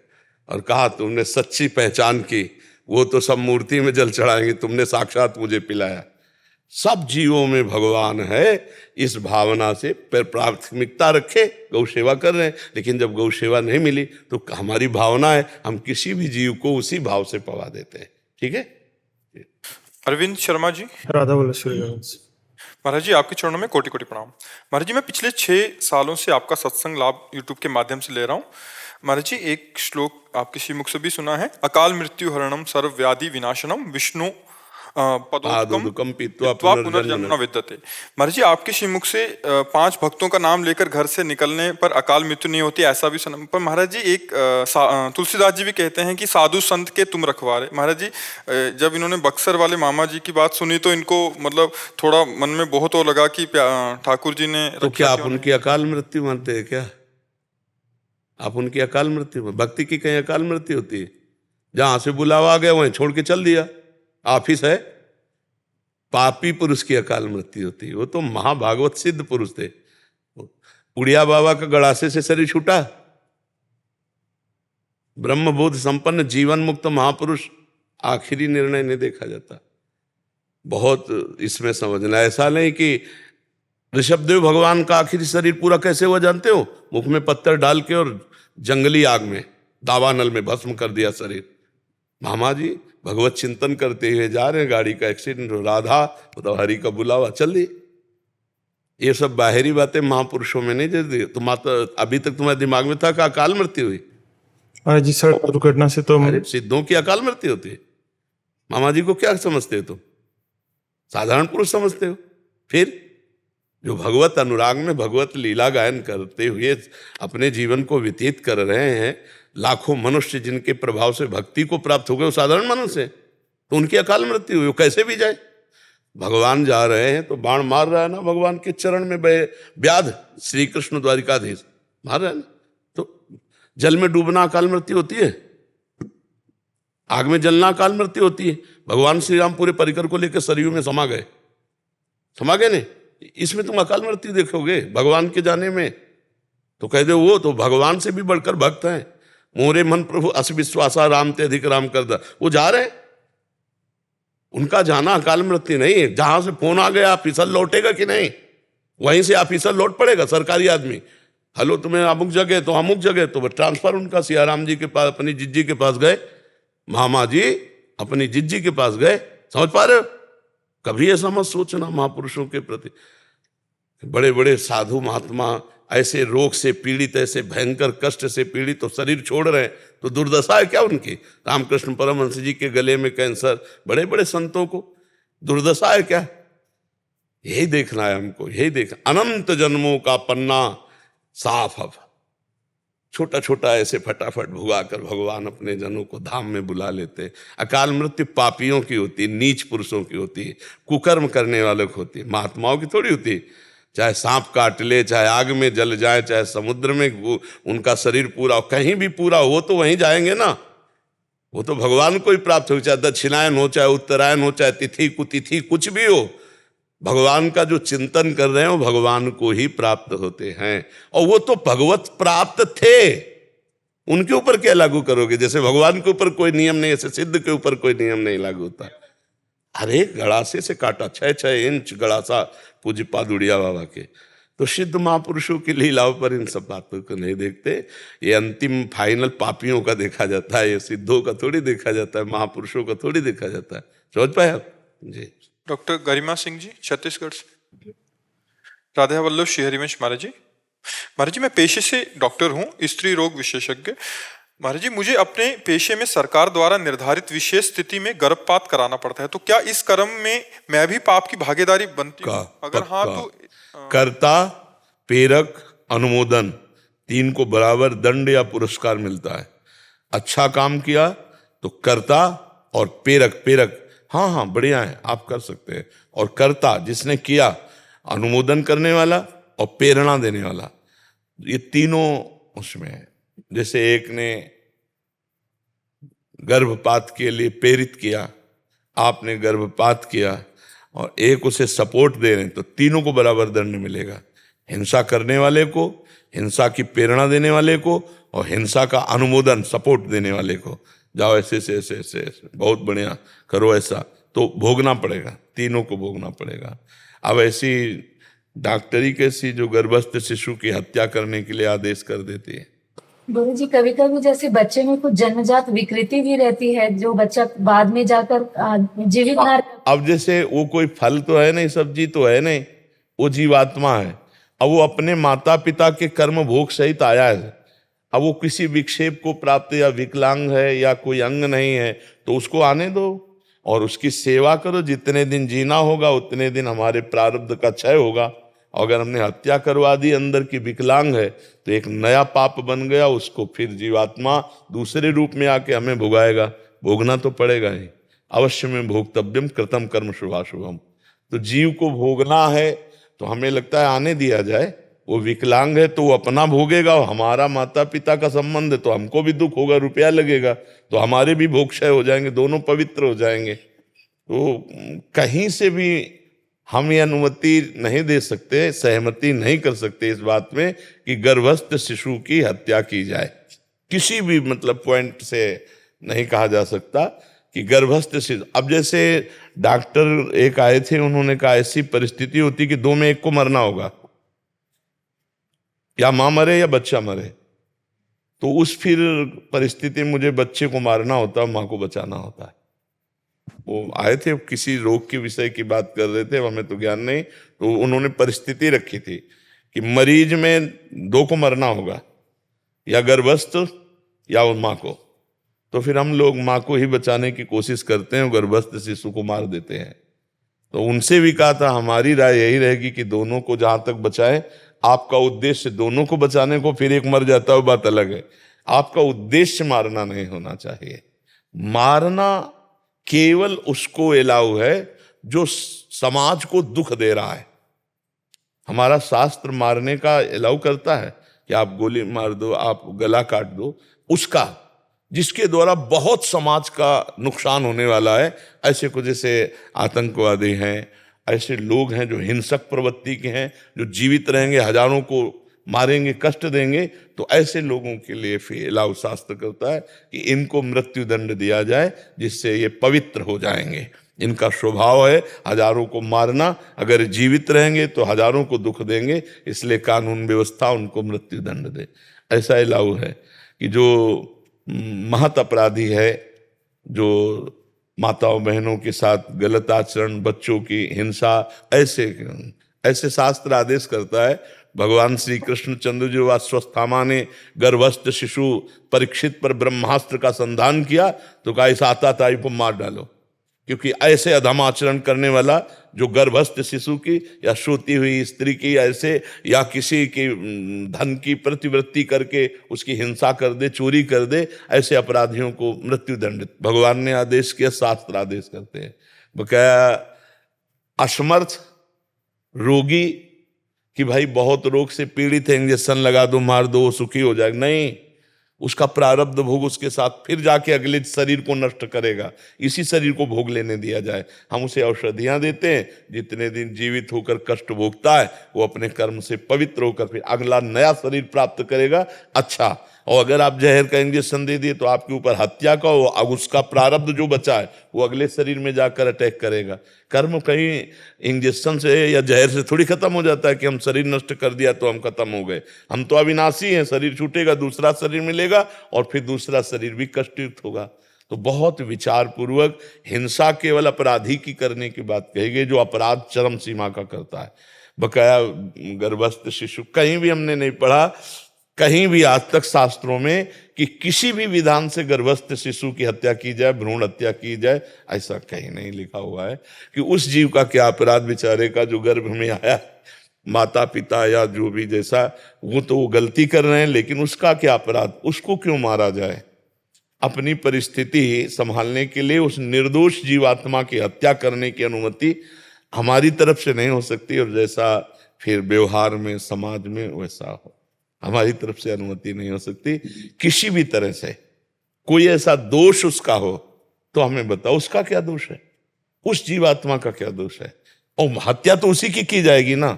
और कहा, तुमने सच्ची पहचान की, वो तो सब मूर्ति में जल चढ़ाएंगे, तुमने साक्षात मुझे पिलाया। सब जीवों में भगवान है, इस भावना से प्राथमिकता रखे। गौ सेवा कर रहे हैं, लेकिन जब गौ सेवा नहीं मिली तो हमारी भावना है, हम किसी भी जीव को उसी भाव से पवा देते हैं। ठीक है। अरविंद शर्मा जी, राधा वल्लभ महाराज जी, आपके चरणों में कोटि कोटि प्रणाम। महाराज जी, मैं पिछले 6 सालों से आपका सत्संग लाभ यूट्यूब के माध्यम से ले रहा हूँ। महाराज जी, एक श्लोक आपके श्रीमुख से भी सुना है, अकाल मृत्यु हरणम सर्व व्याधि विनाशनम विष्णु पदोदकम पीत्वा पुनर्जन्म न विद्यते। महाराज जी, आपके श्रीमुख से 5 भक्तों का नाम लेकर घर से निकलने पर अकाल मृत्यु नहीं होती, ऐसा भी सुना। पर महाराज जी, एक तुलसीदास जी भी कहते हैं कि साधु संत के तुम रखवारे। महाराज जी, जब इन्होंने बक्सर वाले मामा जी की बात सुनी तो इनको मतलब थोड़ा मन में बहुत वो लगा कि ठाकुर जी ने, तो क्या आप उनकी अकाल मृत्यु मानते हैं? क्या आप उनकी अकाल मृत्यु? भक्ति की कहीं अकाल मृत्यु होती है? जहां से बुलावा आ गया वहीं छोड़ के चल दिया, ऑफिस है। पापी पुरुष की अकाल मृत्यु होती है। वो तो महाभागवत सिद्ध पुरुष थे। उड़िया बाबा का गड़ासे से शरीर छूटा, ब्रह्मबोध संपन्न जीवन मुक्त महापुरुष, आखिरी निर्णय नहीं देखा जाता। बहुत इसमें समझना, ऐसा नहीं कि ऋषभदेव भगवान का आखिरी शरीर पूरा कैसे हुआ जानते हो? मुख में पत्थर डाल के और जंगली आग में, दावानल में भस्म कर दिया शरीर। मामा जी भगवत चिंतन करते हुए जा रहे हैं, गाड़ी का एक्सीडेंट हो, राधा मतलब हरि का बुलावा, चल दी। ये सब बाहरी बातें महापुरुषों में नहीं देती। तुम अभी तक तुम्हारे दिमाग में था कि अकाल मृत्यु हुई? महाराज जी, सड़क दुर्घटना से तो सिद्धों की अकाल मृत्यु होती है। मामा जी को क्या समझते हो तुम? साधारण पुरुष समझते हो? फिर जो भगवत अनुराग में भगवत लीला गायन करते हुए अपने जीवन को व्यतीत कर रहे हैं, लाखों मनुष्य जिनके प्रभाव से भक्ति को प्राप्त हो गए, वो साधारण मनुष्य है, तो उनकी अकाल मृत्यु हुई, वो कैसे भी जाए? भगवान जा रहे हैं तो बाण मार रहा है ना, भगवान के चरण में व्याध श्री कृष्ण द्वारिकाधीश मार रहा है ना। तो जल में डूबना अकाल मृत्यु होती है, आग में जलना अकाल मृत्यु होती है। भगवान श्री राम पूरे परिकर को लेकर सरयू में समा गए नहीं? इसमें तुम अकाल मृत्यु देखोगे भगवान के जाने में? तो कह दो वो तो भगवान से भी बढ़कर भक्त हैं। मोरे मन प्रभु अस विश्वासा राम ते अधिक राम कर दा, वो जा रहे हैं, उनका जाना अकाल मृत्यु नहीं है। जहां से फोन आ गया ऑफिसर लौटेगा कि नहीं, वहीं से ऑफिसर लौट पड़ेगा। सरकारी आदमी, हेलो तुम्हें अमुक जगह, तो अमुक जगह, तो ट्रांसफर उनका सियाराम जी के पास, अपनी जिज्जी के पास गए, मामा जी अपनी जिज्जी के पास गए। समझ पा रहे हो? कभी ऐसा मत सोचना महापुरुषों के प्रति। बड़े बड़े साधु महात्मा ऐसे रोग से पीड़ित, ऐसे भयंकर कष्ट से पीड़ित, तो शरीर छोड़ रहे हैं, तो दुर्दशा है क्या उनकी? रामकृष्ण परमहंस जी के गले में कैंसर, बड़े बड़े संतों को दुर्दशा है क्या? यही देखना है हमको, यही देखना। अनंत जन्मों का पन्ना साफ अब छोटा छोटा ऐसे फटाफट भुगाकर भगवान अपने जनों को धाम में बुला लेते। अकाल मृत्यु पापियों की होती, नीच पुरुषों की होती, कुकर्म करने वालों की होती, महात्माओं की थोड़ी होती। चाहे सांप काट ले, चाहे आग में जल जाए, चाहे समुद्र में उनका शरीर पूरा, कहीं भी पूरा हो तो वहीं जाएंगे ना। वो तो भगवान को ही प्राप्त हो, चाहे दक्षिणायन हो, चाहे उत्तरायण हो, चाहे तिथि कुतिथि कुछ भी हो, भगवान का जो चिंतन कर रहे हैं वो भगवान को ही प्राप्त होते हैं। और वो तो भगवत प्राप्त थे, उनके ऊपर क्या लागू करोगे? जैसे भगवान के ऊपर कोई नियम नहीं, ऐसे सिद्ध के ऊपर कोई नियम नहीं लागू होता। अरे गड़ासे से काटा, 6-6 इंच गड़ासा पूज्य पादुड़िया बाबा के। तो सिद्ध महापुरुषों की लीलाओं पर इन सब बातों को नहीं देखते। ये अंतिम फाइनल पापियों का देखा जाता है, ये सिद्धों का थोड़ी देखा जाता है, महापुरुषों का थोड़ी देखा जाता है। समझ पाए आप जी? डॉक्टर गरिमा सिंह जी छत्तीसगढ़ से। राधा वल्लभ श्री हरिवंश महाराज जी। महाराज जी, मैं पेशे से डॉक्टर हूँ, स्त्री रोग विशेषज्ञ। महाराज जी, मुझे अपने पेशे में सरकार द्वारा निर्धारित विशेष स्थिति में गर्भपात कराना पड़ता है, तो क्या इस कर्म में मैं भी पाप की भागीदारी बनती हूँ? अगर हाँ तो कर्ता, प्रेरक, अनुमोदन, तीन को बराबर दंड या पुरस्कार मिलता है। अच्छा काम किया तो कर्ता और प्रेरक, हाँ हाँ बढ़िया है, आप कर सकते हैं। और कर्ता जिसने किया, अनुमोदन करने वाला और प्रेरणा देने वाला, ये तीनों उसमें है। जैसे एक ने गर्भपात के लिए प्रेरित किया, आपने गर्भपात किया, और एक उसे सपोर्ट दे रहे हैं, तो तीनों को बराबर दंड मिलेगा। हिंसा करने वाले को, हिंसा की प्रेरणा देने वाले को, और हिंसा का अनुमोदन सपोर्ट देने वाले को, जाओ ऐसे ऐसे ऐसे ऐसे ऐसे बहुत बढ़िया करो ऐसा, तो भोगना पड़ेगा, तीनों को भोगना पड़ेगा। अब ऐसी डॉक्टरी कैसी जो गर्भस्थ शिशु की हत्या करने के लिए आदेश कर देती है। गुरु जी, कभी कभी जैसे बच्चे में कुछ जन्मजात विकृति भी रहती है, जो बच्चा बाद में जाकर जीवित ना। अब जैसे वो कोई फल तो है नहीं, सब्जी तो है नहीं, वो जीवात्मा है। अब वो अपने माता पिता के कर्म भोग सहित आया है। अब वो किसी विक्षेप को प्राप्त, या विकलांग है, या कोई अंग नहीं है, तो उसको आने दो और उसकी सेवा करो। जितने दिन जीना होगा उतने दिन हमारे प्रारब्ध का क्षय होगा। अगर हमने हत्या करवा दी, अंदर की विकलांग है, तो एक नया पाप बन गया, उसको फिर जीवात्मा दूसरे रूप में आके हमें भोगाएगा। भोगना तो पड़ेगा ही, अवश्य में भोक्तव्यम कृतम कर्म शुभाशुभम। तो जीव को भोगना है, तो हमें लगता है आने दिया जाए। वो विकलांग है तो वो अपना भोगेगा, और हमारा माता पिता का संबंध है तो हमको भी दुख होगा, रुपया लगेगा, तो हमारे भी भोग क्षय हो जाएंगे, दोनों पवित्र हो जाएंगे। तो कहीं से भी हम ये अनुमति नहीं दे सकते, सहमति नहीं कर सकते इस बात में कि गर्भस्थ शिशु की हत्या की जाए। किसी भी मतलब पॉइंट से नहीं कहा जा सकता कि गर्भस्थ शिशु। अब जैसे डॉक्टर एक आए थे, उन्होंने कहा ऐसी परिस्थिति होती कि दो में एक को मरना होगा, या मां मरे या बच्चा मरे। तो उस फिर परिस्थिति में मुझे बच्चे को मारना होता है, मां को बचाना होता है। वो आए थे, किसी रोग के विषय की बात कर रहे थे, हमें तो ज्ञान नहीं, तो उन्होंने परिस्थिति रखी थी कि मरीज में दो को मरना होगा, या गर्भस्थ या उस मां को। तो फिर हम लोग मां को ही बचाने की कोशिश करते हैं, गर्भस्थ शिशु को मार देते हैं। तो उनसे भी कहा था, हमारी राय यही रहेगी कि दोनों को जहां तक बचाएं। आपका उद्देश्य दोनों को बचाने को, फिर एक मर जाता है बात अलग है। आपका उद्देश्य मारना नहीं होना चाहिए। मारना केवल उसको एलाउ है जो समाज को दुख दे रहा है। हमारा शास्त्र मारने का एलाउ करता है कि आप गोली मार दो, आप गला काट दो, उसका जिसके द्वारा बहुत समाज का नुकसान होने वाला है। ऐसे को जैसे आतंकवादी हैं, ऐसे लोग हैं जो हिंसक प्रवृत्ति के हैं, जो जीवित रहेंगे, हजारों को मारेंगे, कष्ट देंगे, तो ऐसे लोगों के लिए फिर अलाउ शास्त्र करता है कि इनको मृत्यु दंड दिया जाए, जिससे ये पवित्र हो जाएंगे। इनका स्वभाव है हजारों को मारना, अगर जीवित रहेंगे तो हजारों को दुख देंगे, इसलिए कानून व्यवस्था उनको मृत्यु दंड दे। ऐसा अलाउ है कि जो महत अपराधी है, जो माताओं बहनों के साथ गलत आचरण, बच्चों की हिंसा, ऐसे शास्त्र आदेश करता है भगवान श्री कृष्णचंद्र जी अश्वस्थामा ने गर्भस्थ शिशु परीक्षित पर ब्रह्मास्त्र का संधान किया तो कहा इस आताताई को मार डालो, क्योंकि ऐसे अधम आचरण करने वाला जो गर्भस्थ शिशु की या सोती हुई स्त्री की ऐसे या किसी की धन की प्रतिवृत्ति करके उसकी हिंसा कर दे, चोरी कर दे, ऐसे अपराधियों को मृत्यु दंडित भगवान ने आदेश किया, शास्त्र आदेश करते हैं। बकाया असमर्थ रोगी कि भाई बहुत रोग से पीड़ित है, इंजेक्शन लगा दो, मार दो, वो सुखी हो जाएगा, नहीं, उसका प्रारब्ध भोग उसके साथ फिर जाके अगले शरीर को नष्ट करेगा, इसी शरीर को भोग लेने दिया जाए। हम उसे औषधियां देते हैं, जितने दिन जीवित होकर कष्ट भोगता है वो अपने कर्म से पवित्र होकर फिर अगला नया शरीर प्राप्त करेगा। अच्छा, और अगर आप जहर का इंजेक्शन दे दिए तो आपके ऊपर हत्या का हो, अब उसका प्रारब्ध जो बचा है वो अगले शरीर में जाकर अटैक करेगा। कर्म कहीं इंजेक्शन से या जहर से थोड़ी खत्म हो जाता है कि हम शरीर नष्ट कर दिया तो हम खत्म हो गए। हम तो अविनाशी हैं, शरीर छूटेगा, दूसरा शरीर मिलेगा और फिर दूसरा शरीर भी कष्टयुक्त होगा। तो बहुत विचार पूर्वक हिंसा केवल अपराधी की करने की बात कही गई जो अपराध चरम सीमा का करता है। बकाया गर्भस्थ शिशु, कहीं भी हमने नहीं पढ़ा, कहीं भी आज तक शास्त्रों में कि किसी भी विधान से गर्भस्थ शिशु की हत्या की जाए, भ्रूण हत्या की जाए, ऐसा कहीं नहीं लिखा हुआ है कि उस जीव का क्या अपराध बेचारे का जो गर्भ में आया, माता पिता या जो भी जैसा, वो तो वो गलती कर रहे हैं, लेकिन उसका क्या अपराध, उसको क्यों मारा जाए। अपनी परिस्थिति संभालने के लिए उस निर्दोष जीवात्मा की हत्या करने की अनुमति हमारी तरफ से नहीं हो सकती, और जैसा फिर व्यवहार में समाज में वैसा हो, हमारी तरफ से अनुमति नहीं हो सकती। किसी भी तरह से कोई ऐसा दोष उसका हो तो हमें बताओ, उसका क्या दोष है, उस जीवात्मा का क्या दोष है, और हत्या तो उसी की जाएगी ना।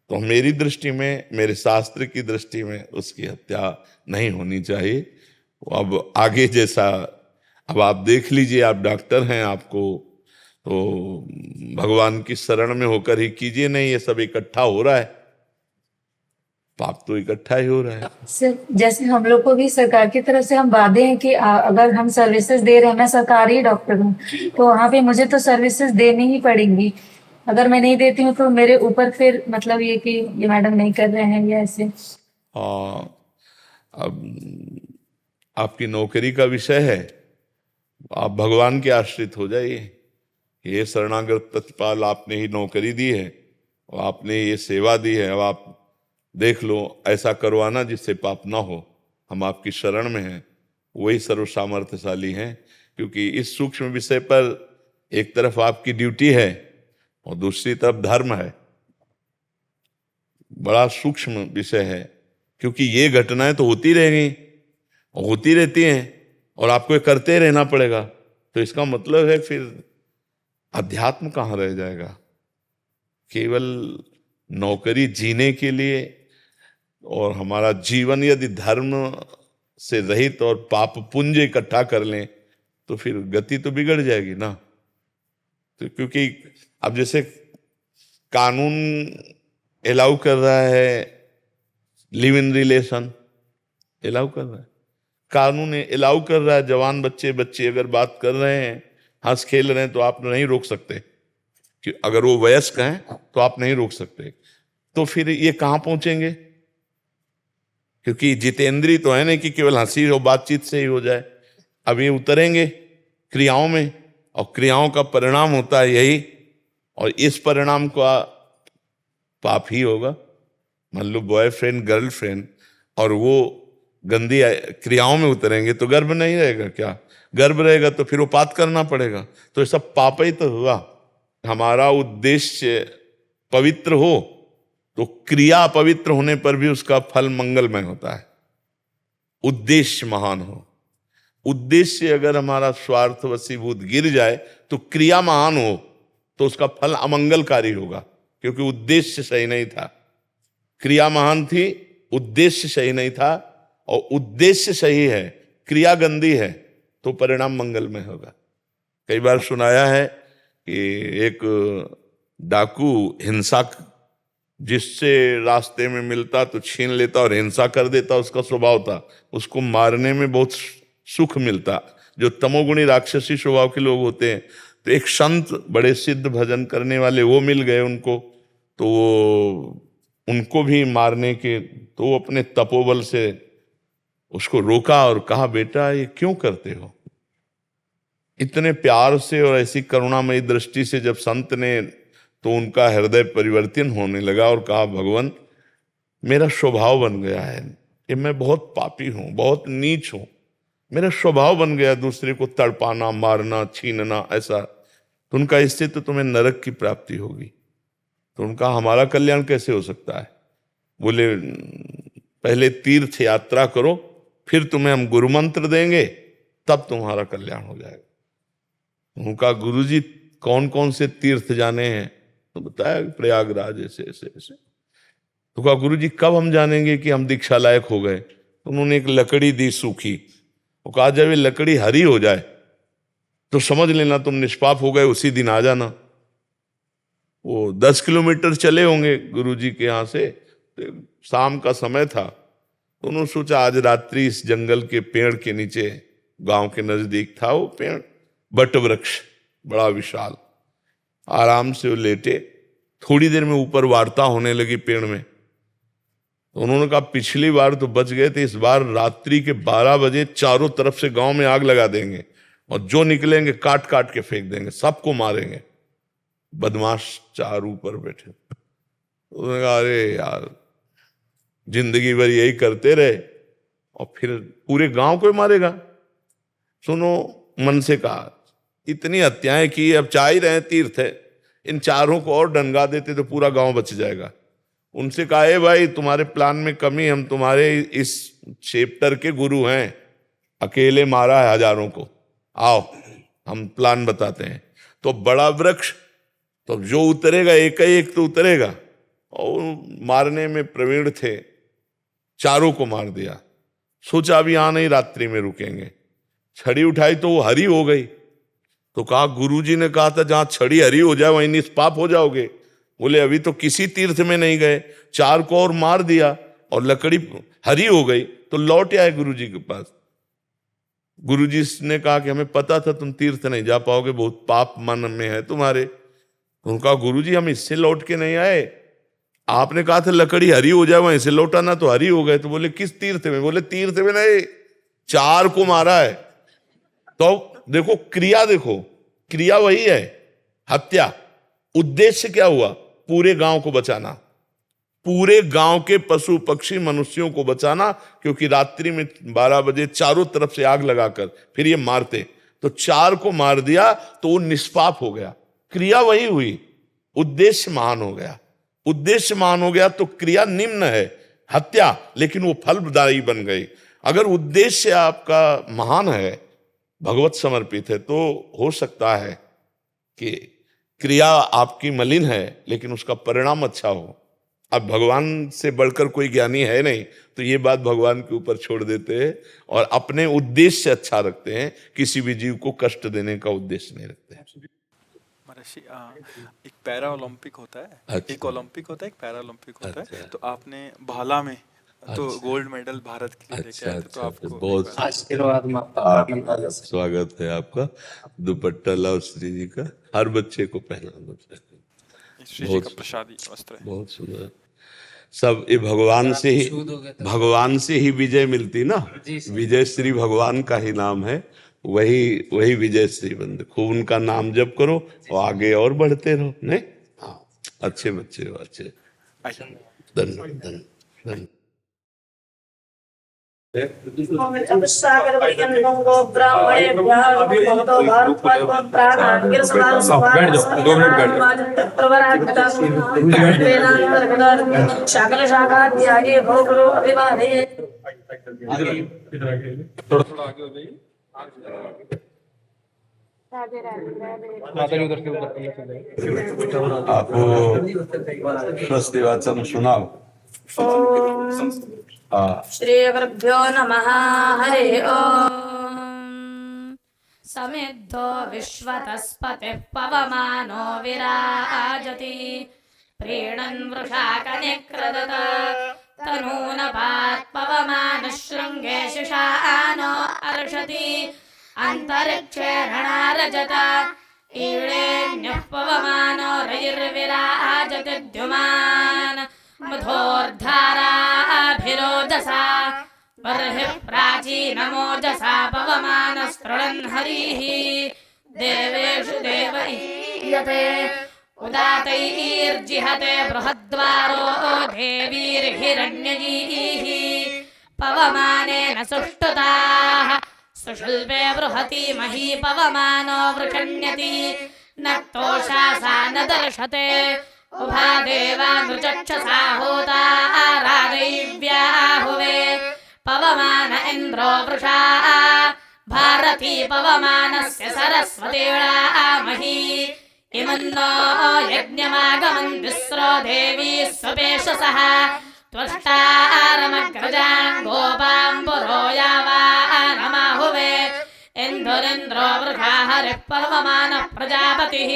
तो मेरी दृष्टि में, मेरे शास्त्र की दृष्टि में उसकी हत्या नहीं होनी चाहिए। अब आगे जैसा, अब आप देख लीजिए, आप डॉक्टर हैं, आपको तो भगवान की शरण में होकर ही कीजिए, नहीं ये सब इकट्ठा हो रहा है, पाप तो इकट्ठा ही हो रहा है। सर, जैसे हम लोग को भी सरकार की तरफ से हम वादे हैं कि अगर हम सर्विसेज दे रहे हैं, मैं सरकारी डॉक्टर हूँ, तो वहाँ पे मुझे तो सर्विसेज देनी ही पड़ेंगी। अगर मैं नहीं देती हूँ तो मेरे ऊपर फिर मतलब ये कि ये मैडम नहीं कर रहे हैं या ऐसे। अब आपकी नौकरी का विषय है, आप भगवान के आश्रित हो जाइए। ये शरणागत तत्पाल, आपने ही नौकरी दी है और आपने ये सेवा दी है, अब आप देख लो ऐसा करवाना जिससे पाप ना हो। हम आपकी शरण में हैं, वही सर्व सामर्थ्यशाली हैं, क्योंकि इस सूक्ष्म विषय पर एक तरफ आपकी ड्यूटी है और दूसरी तरफ धर्म है। बड़ा सूक्ष्म विषय है, क्योंकि ये घटनाएं तो होती रहेंगी और होती रहती हैं और आपको करते रहना पड़ेगा। तो इसका मतलब है फिर अध्यात्म कहाँ रह जाएगा। केवल नौकरी जीने के लिए, और हमारा जीवन यदि धर्म से रहित और पाप पुंज इकट्ठा कर लें तो फिर गति तो बिगड़ जाएगी ना। तो क्योंकि अब जैसे कानून एलाउ कर रहा है लिव इन रिलेशन, एलाउ कर रहा है, कानून एलाउ कर रहा है, जवान बच्चे अगर बात कर रहे हैं, हंस खेल रहे हैं, तो आप नहीं रोक सकते, कि अगर वो वयस्क हैं तो आप नहीं रोक सकते। तो फिर ये कहाँ पहुंचेंगे, क्योंकि जितेंद्रीय तो है नहीं कि केवल हंसी और बातचीत से ही हो जाए। अब ये उतरेंगे क्रियाओं में, और क्रियाओं का परिणाम होता है यही, और इस परिणाम का पाप ही होगा। मान लो बॉयफ्रेंड गर्लफ्रेंड और वो गंदी क्रियाओं में उतरेंगे तो गर्भ नहीं रहेगा क्या, गर्भ रहेगा तो फिर उपात करना पड़ेगा, तो ये सब पाप ही तो हुआ। हमारा उद्देश्य पवित्र हो तो क्रिया पवित्र होने पर भी उसका फल मंगलमय होता है। उद्देश्य महान हो, उद्देश्य अगर हमारा स्वार्थ वशीभूत गिर जाए तो क्रिया महान हो तो उसका फल अमंगलकारी होगा, क्योंकि उद्देश्य सही नहीं था। क्रिया महान थी, उद्देश्य सही नहीं था, और उद्देश्य सही है, क्रिया गंदी है तो परिणाम मंगलमय होगा। कई बार सुनाया है कि एक डाकू हिंसा जिससे रास्ते में मिलता तो छीन लेता और हिंसा कर देता, उसका स्वभाव था। उसको मारने में बहुत सुख मिलता। जो तमोगुणी राक्षसी स्वभाव के लोग होते हैं, तो एक संत बड़े सिद्ध भजन करने वाले वो मिल गए उनको, तो वो उनको भी मारने के, तो वो अपने तपोबल से उसको रोका और कहा, बेटा ये क्यों करते हो? इतने प्यार से और ऐसी करुणामयी दृष्टि से जब संत ने, तो उनका हृदय परिवर्तन होने लगा और कहा, भगवान मेरा स्वभाव बन गया है कि मैं बहुत पापी हूं, बहुत नीच हूं, मेरा स्वभाव बन गया दूसरे को तड़पाना, मारना, छीनना, ऐसा। तो उनका, इससे तो तुम्हें नरक की प्राप्ति होगी। तो उनका, हमारा कल्याण कैसे हो सकता है? बोले, पहले तीर्थ यात्रा करो, फिर तुम्हें हम गुरु मंत्र देंगे, तब तुम्हारा कल्याण हो जाएगा। उनका, गुरुजी कौन कौन से तीर्थ जाने हैं? तो बताया प्रयागराज ऐसे ऐसे ऐसे। तो कहा, गुरुजी कब हम जानेंगे कि हम दीक्षा लायक हो गए? तो उन्होंने एक लकड़ी दी सूखी, वो कहा, जब ये लकड़ी हरी हो जाए तो समझ लेना तुम निष्पाप हो गए, उसी दिन आ जाना। वो 10 किलोमीटर चले होंगे गुरुजी के यहाँ से, तो शाम का समय था। तो उन्होंने सोचा आज रात्रि इस जंगल के पेड़ के नीचे, गांव के नजदीक था वो पेड़, बट वृक्ष बड़ा विशाल, आराम से वो लेटे। थोड़ी देर में ऊपर वार्ता होने लगी पेड़ में। तो उन्होंने कहा, पिछली बार तो बच गए थे, इस बार रात्रि के 12 बजे चारों तरफ से गांव में आग लगा देंगे और जो निकलेंगे काट काट के फेंक देंगे, सबको मारेंगे। बदमाश चार ऊपर बैठे। उन्होंने कहा, अरे यार जिंदगी भर यही करते रहे और फिर पूरे गांव को मारेगा। सुनो, मन से कहा, इतनी हत्याएं की, अब चाह ही रहे तीर्थ है, इन चारों को और डंगा देते तो पूरा गांव बच जाएगा। उनसे कहा, ए भाई तुम्हारे प्लान में कमी, हम तुम्हारे इस चैप्टर के गुरु हैं, अकेले मारा है हजारों को, आओ हम प्लान बताते हैं। तो बड़ा वृक्ष, तो जो उतरेगा एक एक तो उतरेगा, और मारने में प्रवीण थे, चारों को मार दिया। सोचा अभी यहां नहीं, रात्रि में रुकेंगे। छड़ी उठाई तो वो हरी हो गई। तो कहा, गुरुजी ने कहा था जहां छड़ी हरी हो जाए वहीं निष्पाप हो जाओगे। बोले, अभी तो किसी तीर्थ में नहीं गए, चार को और मार दिया और लकड़ी हरी हो गई, तो लौट आए गुरुजी के पास। गुरुजी ने कहा कि हमें पता था तुम तीर्थ नहीं जा पाओगे, बहुत पाप मन में है तुम्हारे। उनका, गुरुजी हम इससे लौट के नहीं आए, आपने कहा था लकड़ी हरी हो जाए वहीं से लौटा ना, तो हरी हो गए। तो बोले, किस तीर्थ में? बोले, तीर्थ में नहीं, चार को मारा है। तो देखो क्रिया, देखो क्रिया वही है, हत्या। उद्देश्य क्या हुआ? पूरे गांव को बचाना, पूरे गांव के पशु पक्षी मनुष्यों को बचाना, क्योंकि रात्रि में 12 बजे चारों तरफ से आग लगाकर फिर ये मारते। तो चार को मार दिया तो वो निष्पाप हो गया। क्रिया वही हुई, उद्देश्य महान हो गया। उद्देश्य महान हो गया तो क्रिया निम्न है, हत्या, लेकिन वो फलदायी बन गई। अगर उद्देश्य आपका महान है, भगवत समर्पित है, तो हो सकता है कि क्रिया आपकी मलिन है लेकिन उसका परिणाम अच्छा हो। अब भगवान से बढ़कर कोई ज्ञानी है नहीं, तो ये बात भगवान के ऊपर छोड़ देते हैं और अपने उद्देश्य अच्छा रखते हैं, किसी भी जीव को कष्ट देने का उद्देश्य नहीं रखते हैं। महर्षि, एक पैरा ओलंपिक होता है, अच्छा। एक ओलंपिक होता है, एक पैरा ओलंपिक होता है। अच्छा। तो आपने भाला में तो अच्छा। गोल्ड मेडल भारत के लिए लेके आए थे, तो आपको बहुत स्वागत है आपका। दुपट्टा लाओ श्री जी का, हर बच्चे को पहना दो। श्री जी का प्रसादी वस्त्र है। बहुत सुंदर। सब ये भगवान से ही विजय मिलती ना, विजय श्री भगवान का ही नाम है, वही विजय श्री बंद। खूब उनका नाम जप करो और आगे और बढ़ते रहो। नहीं, हाँ, अच्छे बच्चे हो, अच्छे। धन्यवाद। आपको स्वस्ति वाचन सुनाओ। श्री गुरुभ्यो नमः। हरि ओम। समिद्धो विश्वतस्पतिः पवमानो विराजति, प्रीणन् वृषाकनिक्रदत तनूनपात् पवमानः शृङ्गे शिशानो अर्षति, अन्तरिक्षे रणरजत ईळेऽन्यः पवमानो रयिर्विराजति द्युमान्, मधो वर्धाराभिरोजसा बर्हिः प्राचीनमोजसा पवमानस्तृणन् हरिः देवेषु देवैर्यते उदातैर्जिहते बृहद्वारो देवीर्हिरण्यजीः पवमानेन सुष्ठुताः सुषुल्पे बृहती मही पवमानो वृषण्यति न तोषासा न दर्शते उभा देवा नृचक्षसा होता आरादैव्याहुवे पवमान इन्द्रो वृषा भारती पवमानस्य सरस्वतीळामही इमन्नो यज्ञमागमन् विस्रो देवी स्वपेशसः त्वष्टारमग्रजान् गोपां पुरो यावानमाहुवे इन्दुरिन्द्रो वृषा हरिः पवमानः प्रजापतिः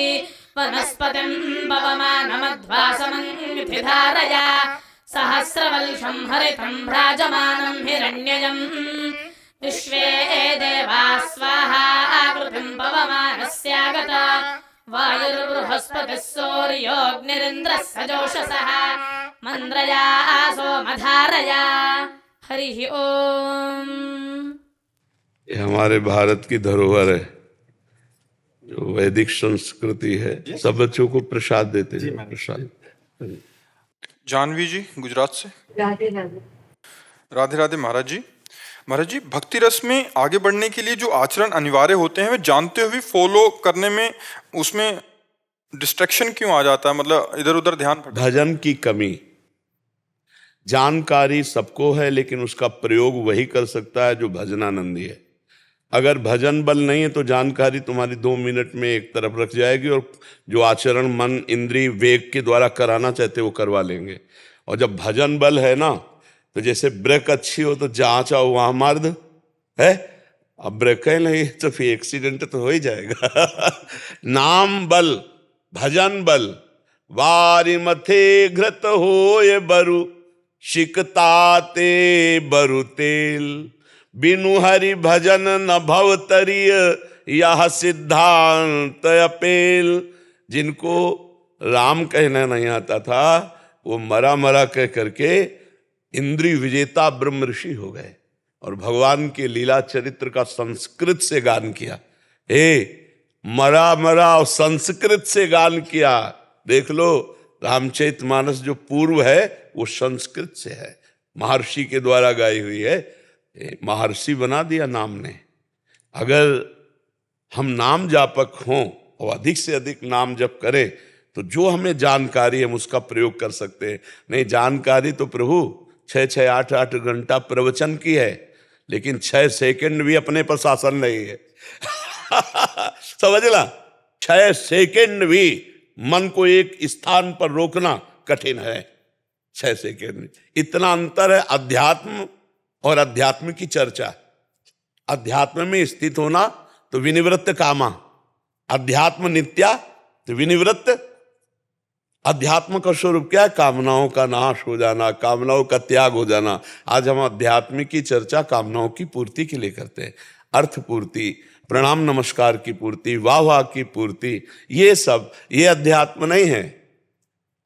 वनस्पतिं पवमानमध्वासमन्ति धारया सहस्रवल्षं हरितं भ्राजमानं हिरण्यजम् विश्वे देवा स्वाहा आकृतिं पवमानस्यागता वायुर्बृहस्पतिः सूर्योऽग्निरिन्द्रः सजोषसः मन्द्रया सोमधारया हरिः ओम। ये हमारे भारत की धरोहर है, जो वैदिक संस्कृति है। सब बच्चों को प्रसाद देते हैं। प्रसाद। जानवी जी गुजरात से। राधे राधे। राधे राधे महाराज जी। महाराज जी, भक्ति रस में आगे बढ़ने के लिए जो आचरण अनिवार्य होते हैं वे जानते हुए फॉलो करने में उसमें डिस्ट्रैक्शन क्यों आ जाता है? मतलब इधर उधर ध्यान भजन की कमी। जानकारी सबको है, लेकिन उसका प्रयोग वही कर सकता है जो भजनानंदी है। अगर भजन बल नहीं है तो जानकारी तुम्हारी 2 मिनट में एक तरफ रख जाएगी, और जो आचरण मन इंद्रिय वेग के द्वारा कराना चाहते वो करवा लेंगे। और जब भजन बल है ना, तो जैसे ब्रेक अच्छी हो तो जहाँ चाहो वहाँ मार दो है। अब ब्रेक है नहीं तो फिर एक्सीडेंट तो हो ही जाएगा। नाम बल, भजन बल। वारी मथे घृत होए बरु, शिकताते बरु तेल। बिनु हरि भजन न भव तरिय, यह सिद्धांत अपेल। जिनको राम कहना नहीं आता था वो मरा मरा कह करके इंद्रिय विजेता ब्रह्म ऋषि हो गए, और भगवान के लीला चरित्र का संस्कृत से गान किया। मरा मरा और संस्कृत से गान किया। देख लो रामचरितमानस जो पूर्व है वो संस्कृत से है, महर्षि के द्वारा गाई हुई है। महर्षि बना दिया नाम ने। अगर हम नाम जापक हों और अधिक से अधिक नाम जप करें तो जो हमें जानकारी है हम उसका प्रयोग कर सकते हैं। नहीं, जानकारी तो प्रभु 6-6, 8-8 घंटा प्रवचन की है, लेकिन 6 सेकंड भी अपने पर शासन नहीं है। समझला, 6 सेकंड भी मन को एक स्थान पर रोकना कठिन है। 6 सेकंड, इतना अंतर है अध्यात्म और अध्यात्म की चर्चा। अध्यात्म में स्थित होना तो विनिवृत्त कामा, अध्यात्म नित्या तो विनिवृत्त। अध्यात्म का स्वरूप क्या है? कामनाओं का नाश हो जाना, कामनाओं का त्याग हो जाना। आज हम अध्यात्म की चर्चा कामनाओं की पूर्ति के लिए करते हैं। अर्थ पूर्ति, प्रणाम नमस्कार की पूर्ति, वाह वाह की पूर्ति, ये सब ये अध्यात्म नहीं है।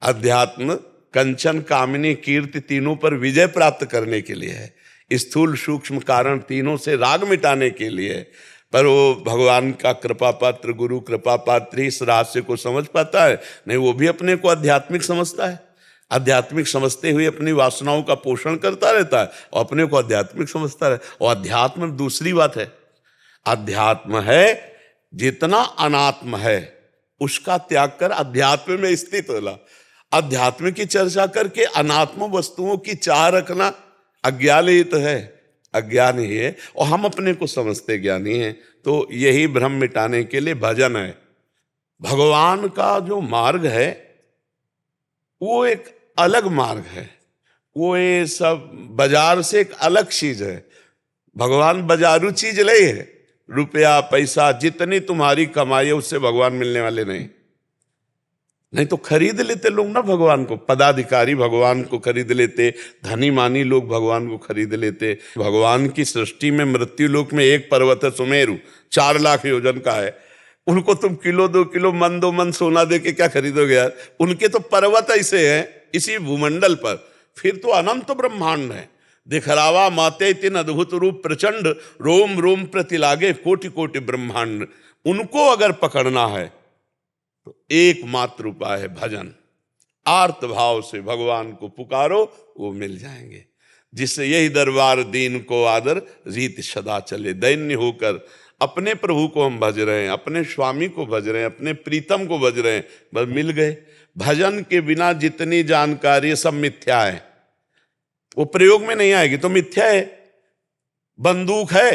अध्यात्म कंचन कामिनी कीर्ति तीनों पर विजय प्राप्त करने के लिए है। स्थूल सूक्ष्म कारण तीनों से राग मिटाने के लिए। पर वो भगवान का कृपा पात्र, गुरु कृपा पात्र ही इस रहस्य को समझ पाता है। नहीं, वो भी अपने को आध्यात्मिक समझता है। आध्यात्मिक समझते हुए अपनी वासनाओं का पोषण करता रहता है और अपने को आध्यात्मिक समझता है। और अध्यात्म दूसरी बात है। अध्यात्म है जितना अनात्म है उसका त्याग कर अध्यात्म में स्थित होला। अध्यात्म की चर्चा करके अनात्म वस्तुओं की चाह रखना अज्ञान ही तो है, अज्ञान ही है। और हम अपने को समझते ज्ञानी हैं। तो यही भ्रम मिटाने के लिए भजन है। भगवान का जो मार्ग है वो एक अलग मार्ग है। वो ये सब बाजार से एक अलग चीज है। भगवान बाजारू चीज नहीं है। रुपया पैसा जितनी तुम्हारी कमाई है उससे भगवान मिलने वाले नहीं तो खरीद लेते लोग ना भगवान को। पदाधिकारी भगवान को खरीद लेते, धनी मानी लोग भगवान को खरीद लेते। भगवान की सृष्टि में मृत्यु लोक में एक पर्वत है सुमेरु, 4 लाख योजन का है। उनको तुम किलो 2 किलो मन 2 मन सोना दे के क्या खरीदोगे यार? उनके तो पर्वत ऐसे हैं इसी भूमंडल पर फिर तो अनंत ब्रह्मांड है। दिखलावा माते तिन अद्भुत रूप प्रचंड, रोम रोम प्रति लागे कोटि कोटि ब्रह्मांड। उनको अगर पकड़ना है तो एकमात्र उपाय है भजन। आर्त भाव से भगवान को पुकारो, वो मिल जाएंगे। जिससे यही दरबार दीन को आदर, रीत सदा चले। दैन्य होकर अपने प्रभु को हम भज रहे हैं, अपने स्वामी को भज रहे हैं, अपने प्रीतम को भज रहे हैं, बस मिल गए। भजन के बिना जितनी जानकारी सब मिथ्या है, वो प्रयोग में नहीं आएगी तो मिथ्या है। बंदूक है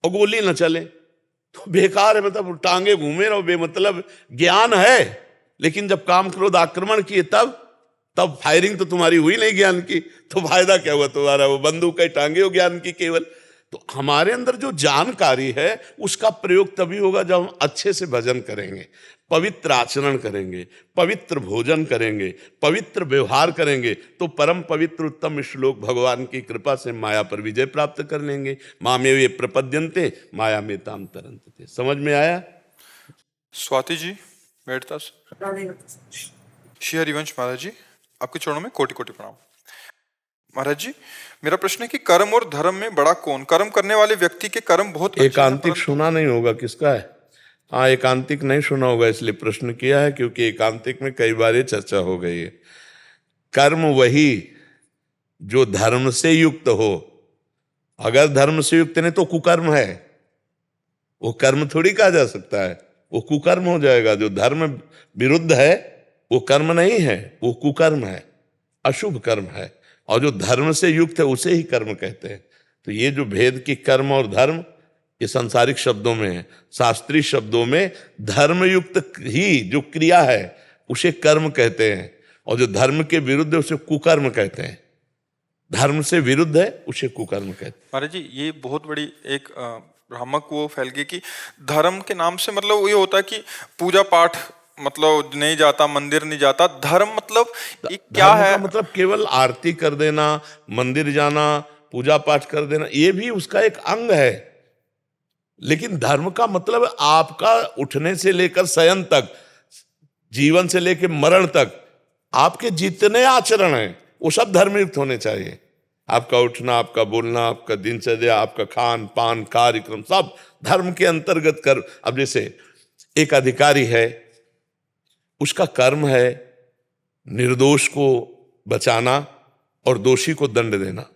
और गोली न चले तो बेकार है, मतलब टांगे घूमे रहो बेमतलब। ज्ञान है लेकिन जब काम क्रोध आक्रमण किए तब फायरिंग तो तुम्हारी हुई नहीं ज्ञान की, तो फायदा क्या हुआ तुम्हारा? वो बंदूक है, टांगे हो ज्ञान की केवल। तो हमारे अंदर जो जानकारी है उसका प्रयोग तभी होगा जब हम अच्छे से भजन करेंगे, पवित्र आचरण करेंगे, पवित्र भोजन करेंगे, पवित्र व्यवहार करेंगे, तो परम पवित्र उत्तम श्लोक भगवान की कृपा से माया पर विजय प्राप्त कर लेंगे। मामे वे प्रपद्यन्ते माया में ताम तरन्ते। समझ में आया? स्वाति जी बैठता। श्री हरिवंश महाराज जी, आपके चरणों में कोटि कोटि प्रणाम। महाराज जी, मेरा प्रश्न है कि कर्म और धर्म में बड़ा कौन? कर्म करने वाले व्यक्ति के कर्म बहुत एकांतिक सुना नहीं होगा किसका है? हाँ, एकांतिक नहीं सुना होगा इसलिए प्रश्न किया है, क्योंकि एकांतिक में कई बार ये चर्चा हो गई है। कर्म वही जो धर्म से युक्त हो। अगर धर्म से युक्त नहीं तो कुकर्म है, वो कर्म थोड़ी कहा जा सकता है, वो कुकर्म हो जाएगा। जो धर्म विरुद्ध है वो कर्म नहीं है, वो कुकर्म है, अशुभ कर्म है। और जो धर्म से युक्त है उसे ही कर्म कहते हैं। तो ये जो भेद की कर्म और धर्म, ये सांसारिक शब्दों में है। शास्त्रीय शब्दों में धर्मयुक्त ही जो क्रिया है उसे कर्म कहते हैं, और जो धर्म के विरुद्ध है उसे कुकर्म कहते हैं। धर्म से विरुद्ध है उसे कुकर्म कहते हैं। महाराज जी, ये बहुत बड़ी एक भ्रामक वो फैल गई कि धर्म के नाम से मतलब ये होता है कि पूजा पाठ मतलब नहीं जाता, मंदिर नहीं जाता। धर्म मतलब ये क्या धर्म है? का मतलब केवल आरती कर देना, मंदिर जाना, पूजा पाठ कर देना, ये भी उसका एक अंग है। लेकिन धर्म का मतलब आपका उठने से लेकर शयन तक, जीवन से लेकर मरण तक, आपके जितने आचरण हैं वो सब धर्मयुक्त होने चाहिए। आपका उठना, आपका बोलना, आपका दिनचर्या, आपका खान पान, कार्यक्रम सब धर्म के अंतर्गत कर। अब जैसे एक अधिकारी है, उसका कर्म है निर्दोष को बचाना और दोषी को दंड देना।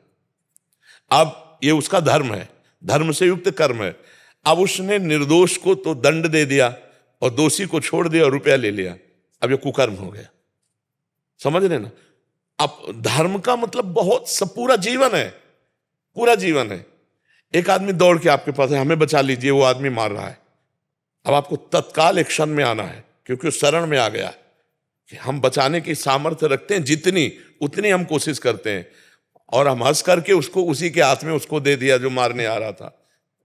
अब ये उसका धर्म है, धर्म से युक्त कर्म है। अब उसने निर्दोष को तो दंड दे दिया और दोषी को छोड़ दिया और रुपया ले लिया, अब ये कुकर्म हो गया। समझ रहे ना? अब धर्म का मतलब बहुत सब पूरा जीवन है, पूरा जीवन है। एक आदमी दौड़ के आपके पास है, हमें बचा लीजिए, वो आदमी मार रहा है। अब आपको तत्काल एक्शन में आना है, क्योंकि वो शरण में आ गया कि हम बचाने की सामर्थ्य रखते हैं, जितनी उतनी हम कोशिश करते हैं, और हम हंस करके उसको उसी के हाथ में उसको दे दिया जो मारने आ रहा था।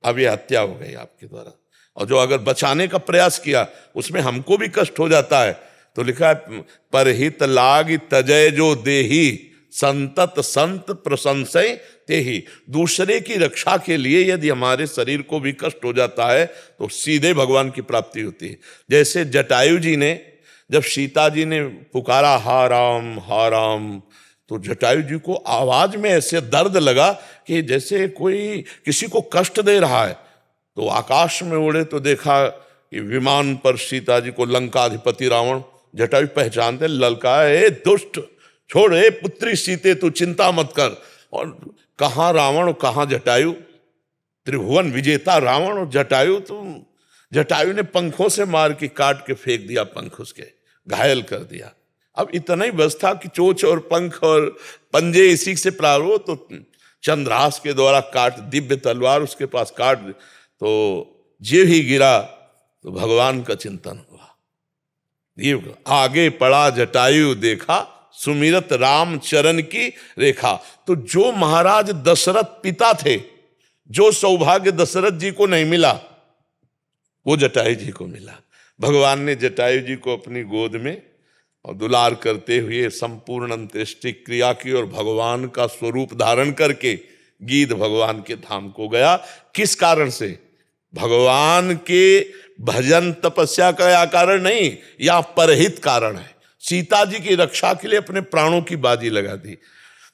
अब ये हत्या हो गई आपके द्वारा। और जो अगर बचाने का प्रयास किया उसमें हमको भी कष्ट हो जाता है, तो लिखा है परहित लाग तजय जो देही संतत संत प्रशंसय तेही। दूसरे की रक्षा के लिए यदि हमारे शरीर को भी कष्ट हो जाता है तो सीधे भगवान की प्राप्ति होती है। जैसे जटायु जी ने, जब सीता जी ने पुकारा हा राम, तो जटायु जी को आवाज में ऐसे दर्द लगा कि जैसे कोई किसी को कष्ट दे रहा है। तो आकाश में उड़े तो देखा कि विमान पर सीता जी को लंकाधिपति रावण, जटायु पहचानते, ललका, ए दुष्ट, छोड़, ए पुत्री सीते, तू चिंता मत कर। और कहाँ रावण और कहाँ जटायु, त्रिभुवन विजेता रावण और जटायु। तो जटायु ने पंखों से मार के काट के फेंक दिया, पंख उसके घायल कर दिया। अब इतना ही बस था कि चोंच और पंख और पंजे इसी से प्रारो, तो चंद्रहास के द्वारा काट, दिव्य तलवार उसके पास काट, तो जे ही गिरा तो भगवान का चिंतन हुआ। ये आगे पड़ा जटायु देखा, सुमिरत राम चरण की रेखा। तो जो महाराज दशरथ पिता थे, जो सौभाग्य दशरथ जी को नहीं मिला वो जटायु जी को मिला। भगवान ने जटायु जी को अपनी गोद में और दुलार करते हुए संपूर्ण अंत्येष्टि क्रिया की, और भगवान का स्वरूप धारण करके गीध भगवान के धाम को गया। किस कारण से? भगवान के भजन तपस्या का या कारण नहीं, या परहित कारण है। सीता जी की रक्षा के लिए अपने प्राणों की बाजी लगा दी।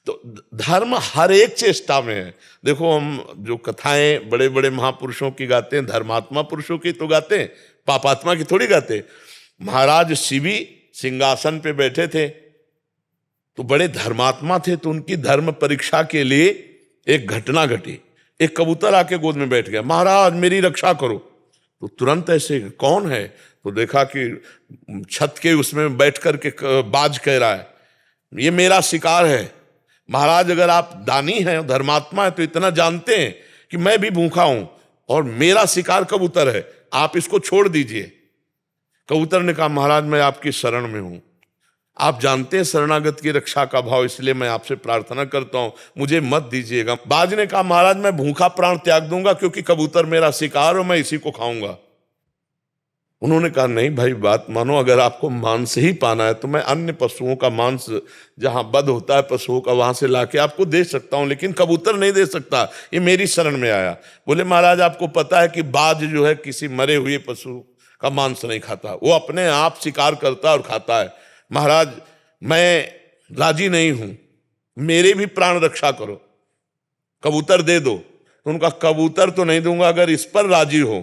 तो धर्म हर एक चेष्टा में है। देखो, हम जो कथाएं बड़े बड़े महापुरुषों की गाते हैं, धर्मात्मा पुरुषों की तो गाते हैं, पापात्मा की थोड़ी गाते। महाराज शिवी सिंहासन पे बैठे थे तो बड़े धर्मात्मा थे, तो उनकी धर्म परीक्षा के लिए एक घटना घटी। एक कबूतर आके गोद में बैठ गया, महाराज मेरी रक्षा करो। तो तुरंत ऐसे कौन है, तो देखा कि छत के उसमें बैठ करके बाज कह रहा है, ये मेरा शिकार है। महाराज अगर आप दानी हैं, धर्मात्मा है, तो इतना जानते हैं कि मैं भी भूखा हूं और मेरा शिकार कबूतर है, आप इसको छोड़ दीजिए। कबूतर ने कहा, महाराज मैं आपकी शरण में हूं, आप जानते हैं शरणागत की रक्षा का भाव, इसलिए मैं आपसे प्रार्थना करता हूं, मुझे मत दीजिएगा। बाज ने कहा, महाराज मैं भूखा प्राण त्याग दूंगा, क्योंकि कबूतर मेरा शिकार और मैं इसी को खाऊंगा। उन्होंने कहा, नहीं भाई बात मानो, अगर आपको मांस ही पाना है तो मैं अन्य पशुओं का मांस जहां वध होता है पशुओं का, वहां से लाके आपको दे सकता हूं, लेकिन कबूतर नहीं दे सकता, ये मेरी शरण में आया। बोले, महाराज आपको पता है कि बाज जो है किसी मरे हुए पशु का मांस नहीं खाता, वो अपने आप शिकार करता है और खाता है। महाराज मैं राजी नहीं हूं, मेरे भी प्राण रक्षा करो, कबूतर दे दो। तो उनका, कबूतर तो नहीं दूंगा, अगर इस पर राजी हो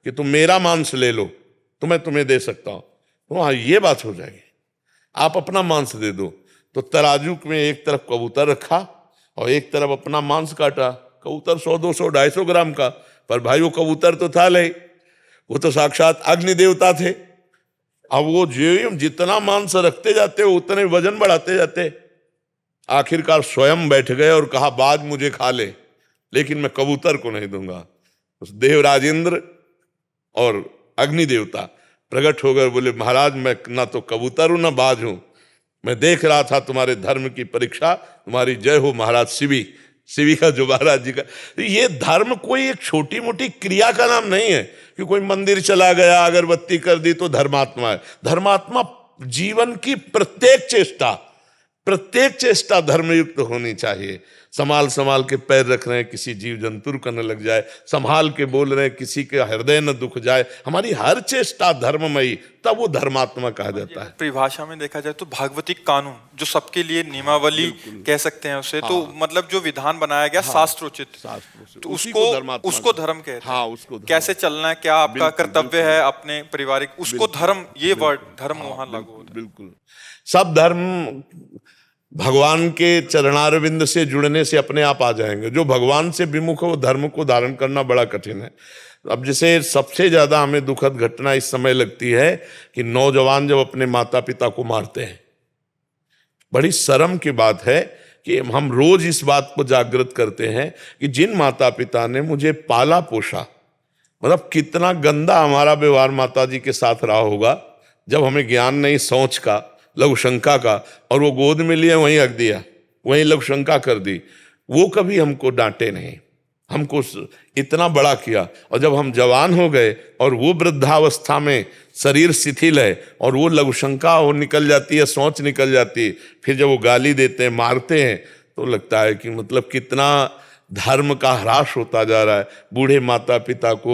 कि तुम मेरा मांस ले लो तो मैं तुम्हें दे सकता हूं। तो हाँ, ये बात हो जाएगी, आप अपना मांस दे दो। तो तराजू में एक तरफ कबूतर रखा और एक तरफ अपना मांस काटा। कबूतर 100, 200, 250 ग्राम का, पर भाई वो कबूतर तो था नहीं, वो तो साक्षात अग्नि देवता थे। अब वो जो जितना मांस रखते जाते उतने वजन बढ़ाते जाते, आखिरकार स्वयं बैठ गए और कहा, बाज मुझे खा ले, लेकिन मैं कबूतर को नहीं दूंगा। उस देवराजेंद्र और अग्नि देवता प्रकट हो गए, बोले, महाराज मैं ना तो कबूतर हूं ना बाज हूं, मैं देख रहा था तुम्हारे धर्म की परीक्षा, तुम्हारी जय हो महाराज शिवी का जो महाराज जी का। ये धर्म कोई एक छोटी मोटी क्रिया का नाम नहीं है कि कोई मंदिर चला गया अगरबत्ती कर दी तो धर्मात्मा है। धर्मात्मा जीवन की प्रत्येक चेष्टा धर्मयुक्त होनी चाहिए। संभाल के पैर रख रहे हैं, किसी जीव जंतु को न लग जाए, संभाल के बोल रहे हैं, किसी के हृदय न दुख जाए, हमारी हर चेष्टा धर्ममयी, तब वो धर्मात्मा कहा जाता है। परिभाषा में देखा जाए तो भागवतिक कानून जो सबके लिए नियमावली कह सकते हैं उसे, तो मतलब जो विधान बनाया गया शास्त्रोचित, तो उसको धर्म कहते हैं। हाँ, उसको कैसे चलना है, क्या आपका कर्तव्य है अपने पारिवारिक, उसको धर्म, ये वर्ड धर्म वहां लागू होता है। बिल्कुल, सब धर्म भगवान के चरणारविंद से जुड़ने से अपने आप आ जाएंगे। जो भगवान से विमुख है वो धर्म को धारण करना बड़ा कठिन है। अब जैसे सबसे ज्यादा हमें दुखद घटना इस समय लगती है कि नौजवान जब अपने माता पिता को मारते हैं। बड़ी शर्म की बात है कि हम रोज इस बात को जागृत करते हैं कि जिन माता पिता ने मुझे पाला पोसा, मतलब कितना गंदा हमारा व्यवहार माता जी के साथ रहा होगा, जब हमें ज्ञान नहीं सोच का, लघु शंका का, और वो गोद में लिए वहीं रख दिया, वहीं लघु शंका कर दी, वो कभी हमको डांटे नहीं, हमको इतना बड़ा किया। और जब हम जवान हो गए और वो वृद्धावस्था में शरीर शिथिल है और वो लघु शंका वो निकल जाती है, सोच निकल जाती है, फिर जब वो गाली देते हैं, मारते हैं, तो लगता है कि मतलब कितना धर्म का ह्रास होता जा रहा है। बूढ़े माता पिता को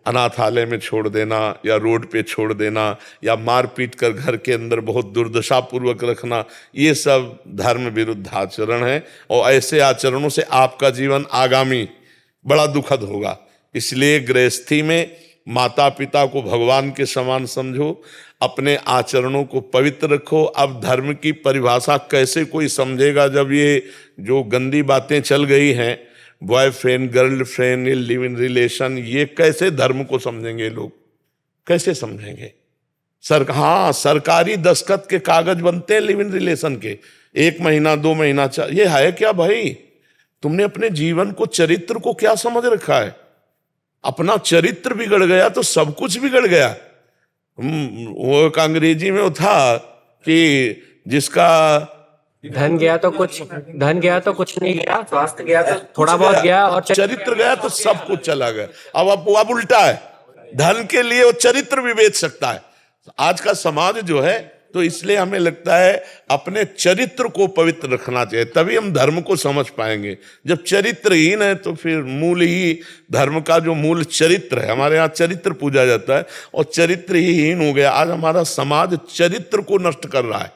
अनाथालय में छोड़ देना या रोड पे छोड़ देना या मार पीट कर घर के अंदर बहुत दुर्दशा पूर्वक रखना, ये सब धर्म विरुद्ध आचरण है। और ऐसे आचरणों से आपका जीवन आगामी बड़ा दुखद होगा। इसलिए गृहस्थी में माता पिता को भगवान के समान समझो, अपने आचरणों को पवित्र रखो। अब धर्म की परिभाषा कैसे कोई समझेगा जब ये जो गंदी बातें चल गई हैं, boyfriend girlfriend, live in relation, ये कैसे धर्म को समझेंगे लोग, कैसे समझेंगे? सरकारी दस्तखत के कागज बनते हैं लिव इन रिलेशन के, 1 महीना 2 महीना, ये है क्या भाई? तुमने अपने जीवन को, चरित्र को क्या समझ रखा है? अपना चरित्र बिगड़ गया तो सब कुछ बिगड़ गया। वो एक अंग्रेजी में वो था कि जिसका धन गया तो कुछ नहीं गया, स्वास्थ्य गया तो थोड़ा बहुत गया, और चरित्र गया तो सब कुछ चला गया। अब उल्टा है, धन के लिए वो चरित्र भी बेच सकता है आज का समाज जो है। तो इसलिए हमें लगता है अपने चरित्र को पवित्र रखना चाहिए, तभी हम धर्म को समझ पाएंगे। जब चरित्रहीन है तो फिर मूल ही धर्म का जो मूल चरित्र है, हमारे यहाँ चरित्र पूजा जाता है, और चरित्र ही हीन हो गया। आज हमारा समाज चरित्र को नष्ट कर रहा है।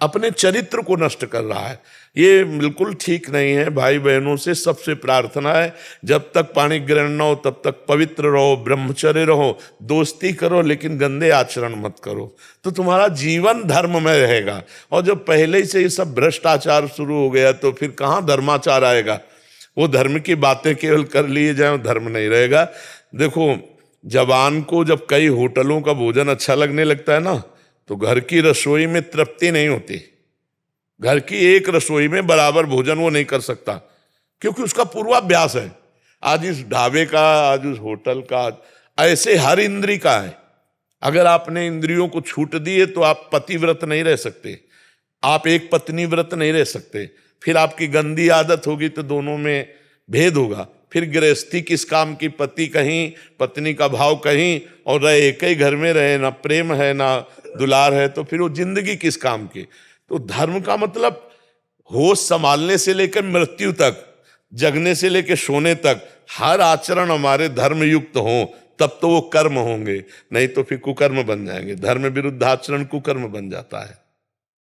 अपने चरित्र को नष्ट कर रहा है। ये बिल्कुल ठीक नहीं है। भाई बहनों से सबसे प्रार्थना है, जब तक पाणी ग्रहण न हो तब तक पवित्र रहो, ब्रह्मचर्य रहो, दोस्ती करो लेकिन गंदे आचरण मत करो, तो तुम्हारा जीवन धर्म में रहेगा। और जब पहले से ये सब भ्रष्टाचार शुरू हो गया तो फिर कहाँ धर्माचार आएगा। वो धर्म की बातें केवल कर लिए जाए, धर्म नहीं रहेगा। देखो, जवान को जब कई होटलों का भोजन अच्छा लगने लगता है ना, तो घर की रसोई में तृप्ति नहीं होती। घर की एक रसोई में बराबर भोजन वो नहीं कर सकता, क्योंकि उसका पूर्वाभ्यास है। आज इस ढाबे का, आज उस होटल का, ऐसे हर इंद्री का है। अगर आपने इंद्रियों को छूट दिए तो आप पतिव्रत नहीं रह सकते, आप एक पत्नी व्रत नहीं रह सकते। फिर आपकी गंदी आदत होगी तो दोनों में भेद होगा। फिर गृहस्थी किस काम की, पति कहीं, पत्नी का भाव कहीं, और रहे एक ही घर में रहे, ना प्रेम है ना दुलार है, तो फिर वो जिंदगी किस काम की। तो धर्म का मतलब होश संभालने से लेकर मृत्यु तक, जगने से लेकर सोने तक हर आचरण हमारे धर्म युक्त हो, तब तो वो कर्म होंगे, नहीं तो फिर कुकर्म बन जाएंगे। धर्म विरुद्ध आचरण कुकर्म बन जाता है।